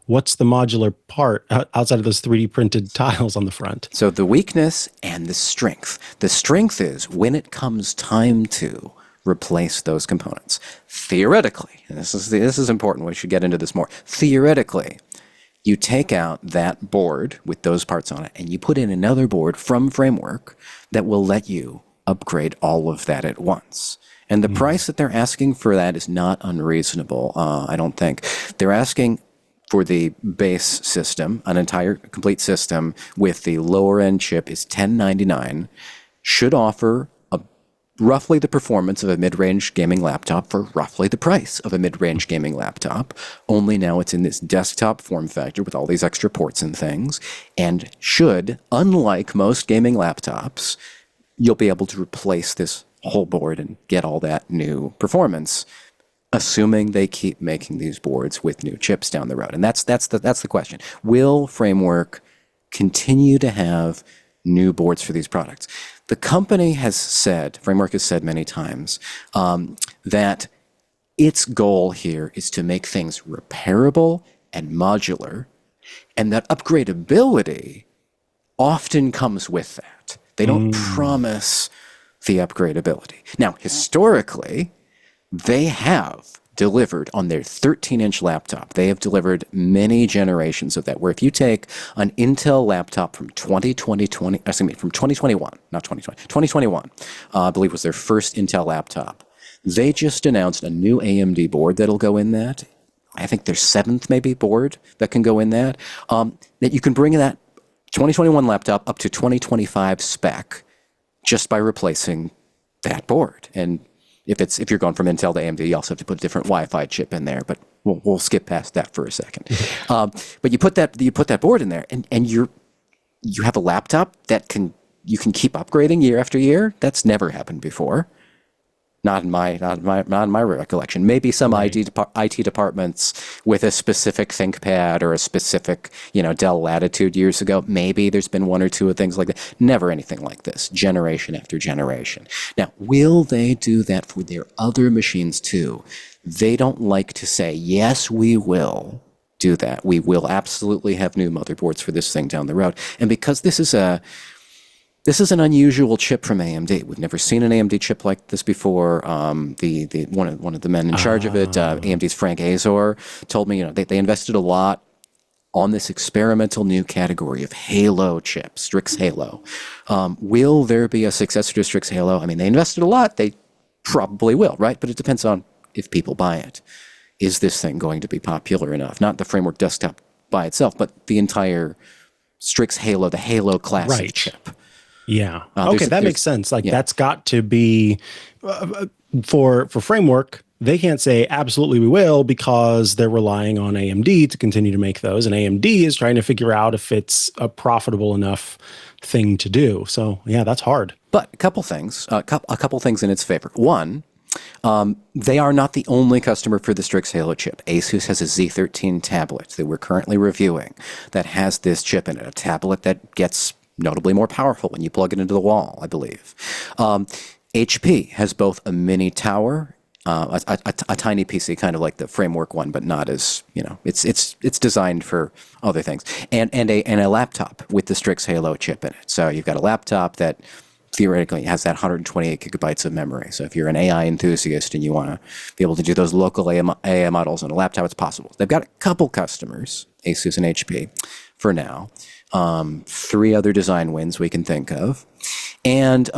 What's the modular part outside of those 3D printed tiles on the front? So the weakness and the strength. The strength is when it comes time to replace those components. Theoretically, and this is important, we should get into this more. Theoretically, you take out that board with those parts on it and you put in another board from Framework that will let you upgrade all of that at once. And the price that they're asking for that is not unreasonable, I don't think. They're asking for the base system, an entire complete system with the lower end chip is $1099, should offer roughly the performance of a mid-range gaming laptop for roughly the price of a mid-range gaming laptop, only now it's in this desktop form factor with all these extra ports and things, and should, unlike most gaming laptops, you'll be able to replace this whole board and get all that new performance, assuming they keep making these boards with new chips down the road. And that's the question. Will Framework continue to have new boards for these products? The company Framework has said many times, that its goal here is to make things repairable and modular, and that upgradability often comes with that. They don't promise the upgradability. Now, historically, they have delivered on their 13-inch laptop. They have delivered many generations of that, where if you take an Intel laptop from 2021, not 2020, 2021, I believe was their first Intel laptop, they just announced a new AMD board that'll go in that. I think their 7th maybe board that can go in that you can bring that 2021 laptop up to 2025 spec just by replacing that board. And if you're going from Intel to AMD, you also have to put a different Wi-Fi chip in there, but we'll skip past that for a second. But you put that board in there, and you have a laptop that you can keep upgrading year after year. That's never happened before. Not in my recollection. Maybe some IT departments with a specific ThinkPad or a specific Dell Latitude years ago. Maybe there's been one or two of things like that. Never anything like this, generation after generation. Now, will they do that for their other machines too? They don't like to say, yes, we will do that. We will absolutely have new motherboards for this thing down the road. And because this is an unusual chip from AMD. We've never seen an AMD chip like this before. One of the men in charge of it, AMD's Frank Azor, told me they invested a lot on this experimental new category of Halo chips, Strix Halo. Will there be a successor to Strix Halo? I mean, they invested a lot. They probably will, right? But it depends on if people buy it. Is this thing going to be popular enough? Not the Framework desktop by itself, but the entire Strix Halo, the Halo classic Right. chip. Yeah. Okay, that makes sense. Like that's got to be for Framework. They can't say absolutely we will because they're relying on AMD to continue to make those, and AMD is trying to figure out if it's a profitable enough thing to do. So yeah, that's hard. But a couple things in its favor. One, they are not the only customer for the Strix Halo chip. Asus has a Z13 tablet that we're currently reviewing that has this chip in it, a tablet that gets notably more powerful when you plug it into the wall, I believe. HP has both a mini tower, a tiny PC, kind of like the Framework one, but not as, it's designed for other things, and a laptop with the Strix Halo chip in it. So you've got a laptop that theoretically has that 128 gigabytes of memory. So if you're an AI enthusiast and you want to be able to do those local AI models on a laptop, it's possible. They've got a couple customers, Asus and HP, for now. 3 other design wins we can think of. And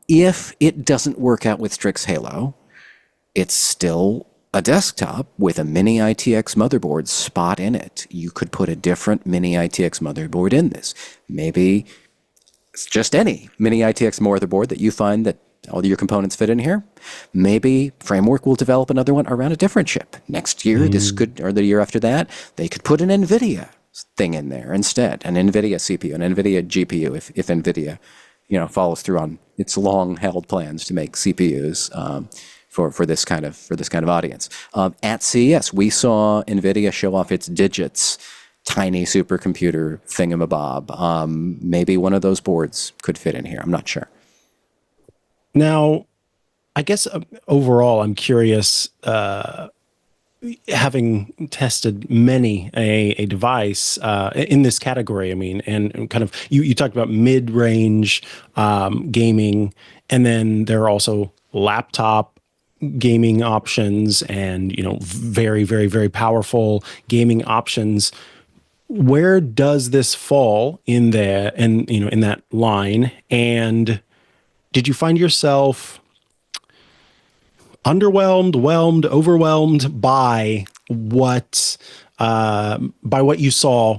if it doesn't work out with Strix Halo, it's still a desktop with a mini ITX motherboard spot in it. You could put a different mini ITX motherboard in this. Maybe it's just any mini ITX motherboard that you find that all your components fit in here. Maybe Framework will develop another one around a different chip. Next year, this could, or the year after that, they could put an NVIDIA thing in there instead, an NVIDIA CPU, an NVIDIA GPU, if NVIDIA, follows through on its long-held plans to make CPUs for this kind of audience. At CES, we saw NVIDIA show off its Digits tiny supercomputer thingamabob. Maybe one of those boards could fit in here. I'm not sure. Now, I guess overall, I'm curious, having tested many a device in this category, I mean, and kind of, you talked about mid-range gaming, and then there are also laptop gaming options and, very, very, very powerful gaming options. Where does this fall in there, and in that line? And did you find yourself underwhelmed, overwhelmed by what you saw,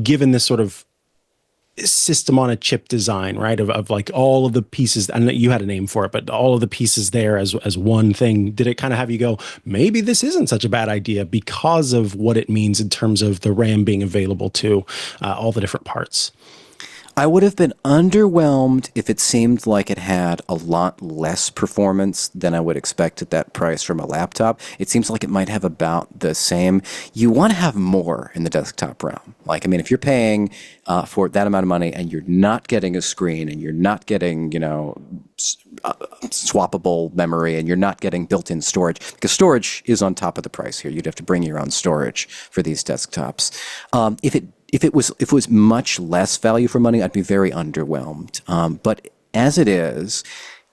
given this sort of system on a chip design, right? Of like all of the pieces, and you had a name for it, but all of the pieces there as one thing. Did it kind of have you go, maybe this isn't such a bad idea because of what it means in terms of the RAM being available to all the different parts? I would have been underwhelmed if it seemed like it had a lot less performance than I would expect at that price from a laptop. It seems like it might have about the same. You want to have more in the desktop realm. If you're paying for that amount of money and you're not getting a screen and you're not getting, swappable memory and you're not getting built-in storage, because storage is on top of the price here. You'd have to bring your own storage for these desktops. If it was much less value for money, I'd be very underwhelmed. But as it is,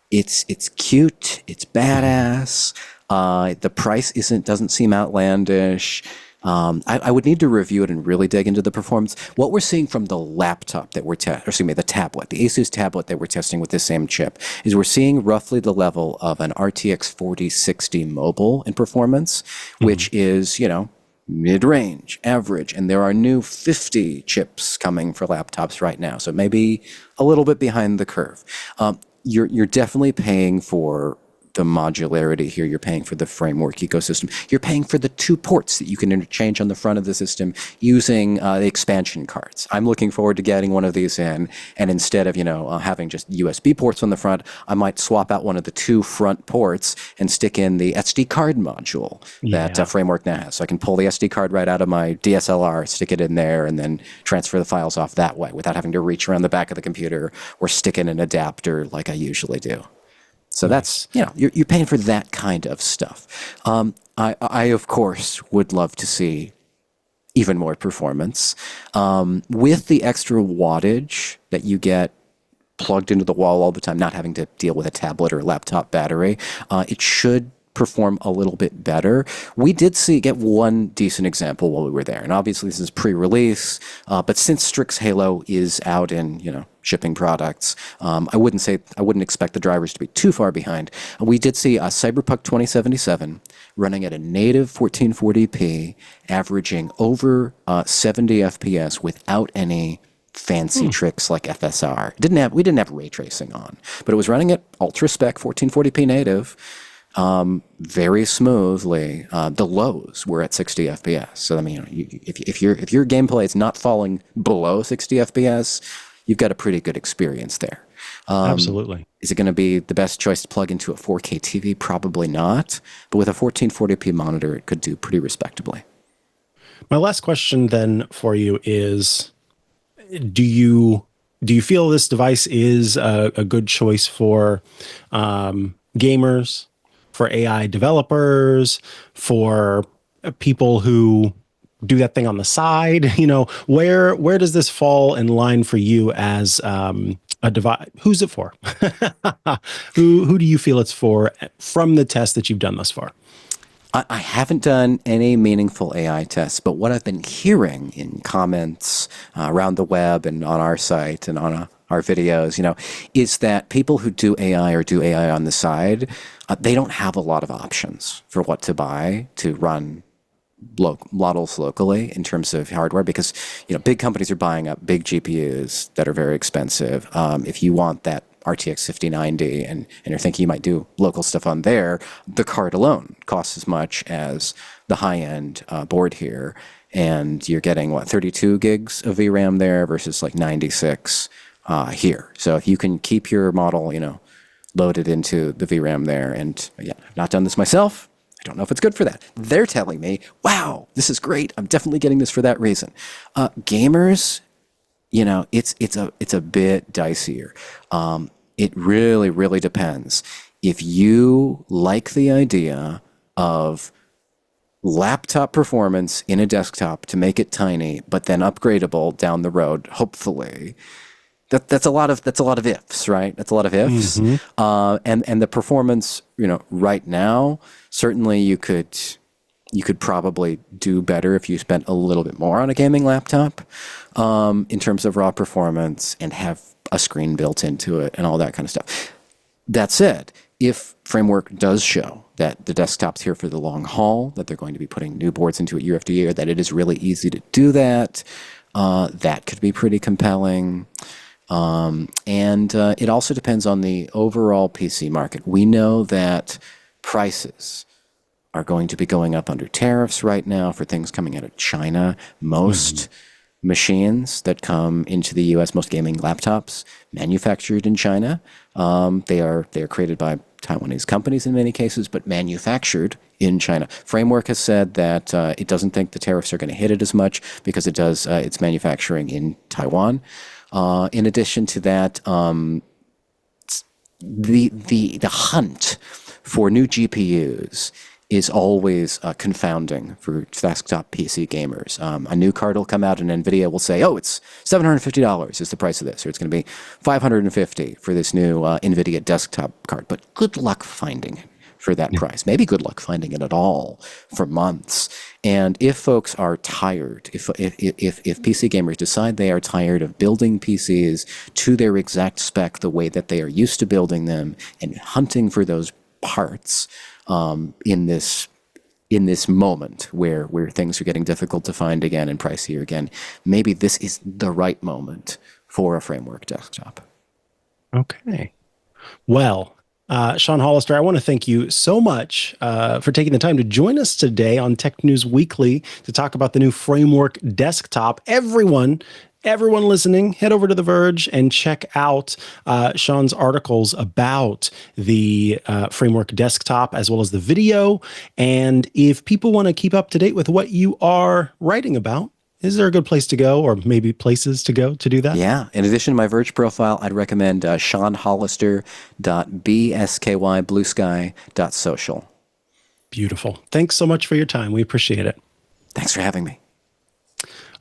it's cute, it's badass. The price doesn't seem outlandish. I would need to review it and really dig into the performance. What we're seeing from the laptop that the tablet, the Asus tablet that we're testing with this same chip, is we're seeing roughly the level of an RTX 4060 mobile in performance, which is, mid-range, average, and there are new 50 chips coming for laptops right now, so maybe a little bit behind the curve. You're definitely paying for the modularity here. You're paying for the Framework ecosystem. You're paying for the 2 ports that you can interchange on the front of the system using the expansion cards. I'm looking forward to getting one of these in, and instead of having just USB ports on the front, I might swap out one of the 2 front ports and stick in the SD card module that Framework now has. So I can pull the SD card right out of my DSLR, stick it in there, and then transfer the files off that way without having to reach around the back of the computer or stick in an adapter like I usually do. So that's, you're paying for that kind of stuff. I, of course, would love to see even more performance. With the extra wattage that you get plugged into the wall all the time, not having to deal with a tablet or a laptop battery, it should perform a little bit better. We did get one decent example while we were there. And obviously this is pre-release, but since Strix Halo is out in, shipping products, I wouldn't expect the drivers to be too far behind. We did see Cyberpunk 2077 running at a native 1440p, averaging over 70 FPS without any fancy tricks like FSR. We didn't have ray tracing on, but it was running at ultra spec 1440p native, very smoothly. The lows were at 60 FPS. So I mean, if your gameplay is not falling below 60 FPS, you've got a pretty good experience there. Absolutely. Is it going to be the best choice to plug into a 4K TV? Probably not. But with a 1440p monitor, it could do pretty respectably. My last question then for you is, do you feel this device is a good choice for gamers, for AI developers, for people who do that thing on the side? Where does this fall in line for you as a device? Who's it for? Who do you feel it's for from the test that you've done thus far? I haven't done any meaningful AI tests, but what I've been hearing in comments around the web and on our site and on our videos, is that people who do AI or do AI on the side, they don't have a lot of options for what to buy to run models locally in terms of hardware, because big companies are buying up big GPUs that are very expensive. If you want that RTX 5090 and you're thinking you might do local stuff on there, the card alone costs as much as the high-end board here, and you're getting 32 gigs of VRAM there versus like 96 here. So if you can keep your model loaded into the VRAM there, and again, I've not done this myself, I don't know if it's good for that. They're telling me, wow, this is great, I'm definitely getting this for that reason. Gamers, it's a bit dicier. It really, really depends. If you like the idea of laptop performance in a desktop to make it tiny, but then upgradable down the road, hopefully, that's a lot of ifs, right? That's a lot of ifs. Mm-hmm. And the performance, right now, certainly you could probably do better if you spent a little bit more on a gaming laptop, in terms of raw performance, and have a screen built into it and all that kind of stuff. That said, if Framework does show that the desktop's here for the long haul, that they're going to be putting new boards into it year after year, that it is really easy to do that, that could be pretty compelling. And it also depends on the overall PC market. We know that prices are going to be going up under tariffs right now for things coming out of China. Most machines that come into the US, most gaming laptops, manufactured in China. They are created by Taiwanese companies in many cases, but manufactured in China. Framework has said that it doesn't think the tariffs are going to hit it as much because it does its manufacturing in Taiwan. In addition to that, the hunt for new GPUs is always confounding for desktop PC gamers. A new card will come out and NVIDIA will say, oh, it's $750 is the price of this, or it's going to be $550 for this new NVIDIA desktop card. But good luck finding it for that price. Maybe good luck finding it at all for months. And if folks are tired, if PC gamers decide they are tired of building PCs to their exact spec the way that they are used to building them and hunting for those parts, in this moment where things are getting difficult to find again and pricier again, maybe this is the right moment for a Framework desktop. Okay. Well, Sean Hollister, I want to thank you so much for taking the time to join us today on Tech News Weekly to talk about the new Framework desktop. Everyone listening, head over to The Verge and check out Sean's articles about the Framework desktop, as well as the video. And if people want to keep up to date with what you are writing about, is there a good place to go, or maybe places to go to do that? Yeah. In addition to my Verge profile, I'd recommend seanhollister.bskybluesky.social. Beautiful. Thanks so much for your time. We appreciate it. Thanks for having me.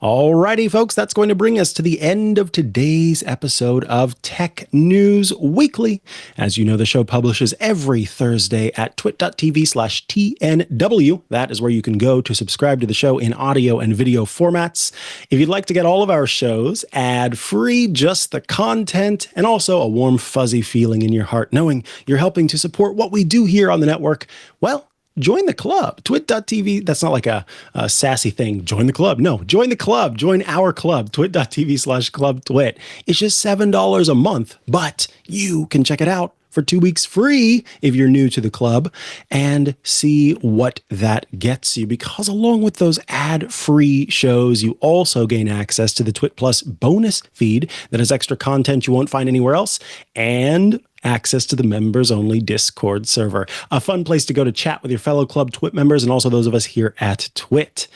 Alrighty, folks, that's going to bring us to the end of today's episode of Tech News Weekly. As you know, the show publishes every Thursday at twit.tv/TNW. That is where you can go to subscribe to the show in audio and video formats. If you'd like to get all of our shows ad-free, just the content, and also a warm, fuzzy feeling in your heart, knowing you're helping to support what we do here on the network, well, join the club. Twit.tv. That's not like a sassy thing. Join the club. No, join the club. Join our club. Twit.tv/clubtwit. It's just $7 a month, but you can check it out for 2 weeks free if you're new to the club and see what that gets you. Because along with those ad-free shows, you also gain access to the Twit Plus bonus feed that has extra content you won't find anywhere else, and access to the members-only Discord server. A fun place to go to chat with your fellow Club Twit members and also those of us here at Twit.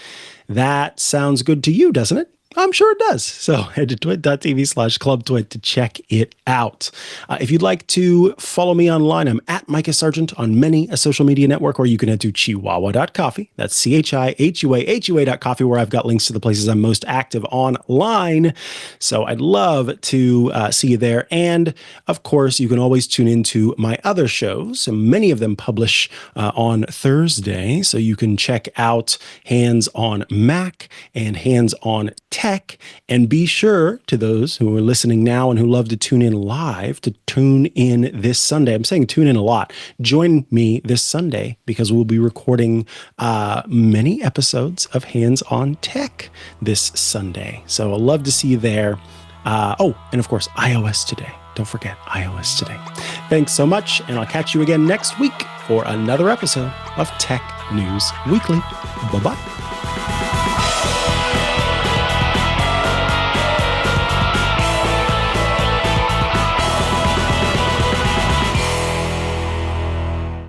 That sounds good to you, doesn't it? I'm sure it does. So head to twit.tv/clubtwit to check it out. If you'd like to follow me online, I'm at Mikah Sargent on many a social media network, or you can head to chihuahua.coffee. That's CHIHUAHUA.coffee, where I've got links to the places I'm most active online. So I'd love to see you there. And of course, you can always tune into my other shows. Many of them publish on Thursday. So you can check out Hands on Mac and Hands on Tech. And be sure, to those who are listening now and who love to tune in live, to tune in this Sunday. I'm saying tune in a lot. Join me this Sunday because we'll be recording many episodes of Hands on Tech this Sunday. So I'd love to see you there. And of course, iOS Today. Don't forget iOS Today. Thanks so much, and I'll catch you again next week for another episode of Tech News Weekly. Bye-bye.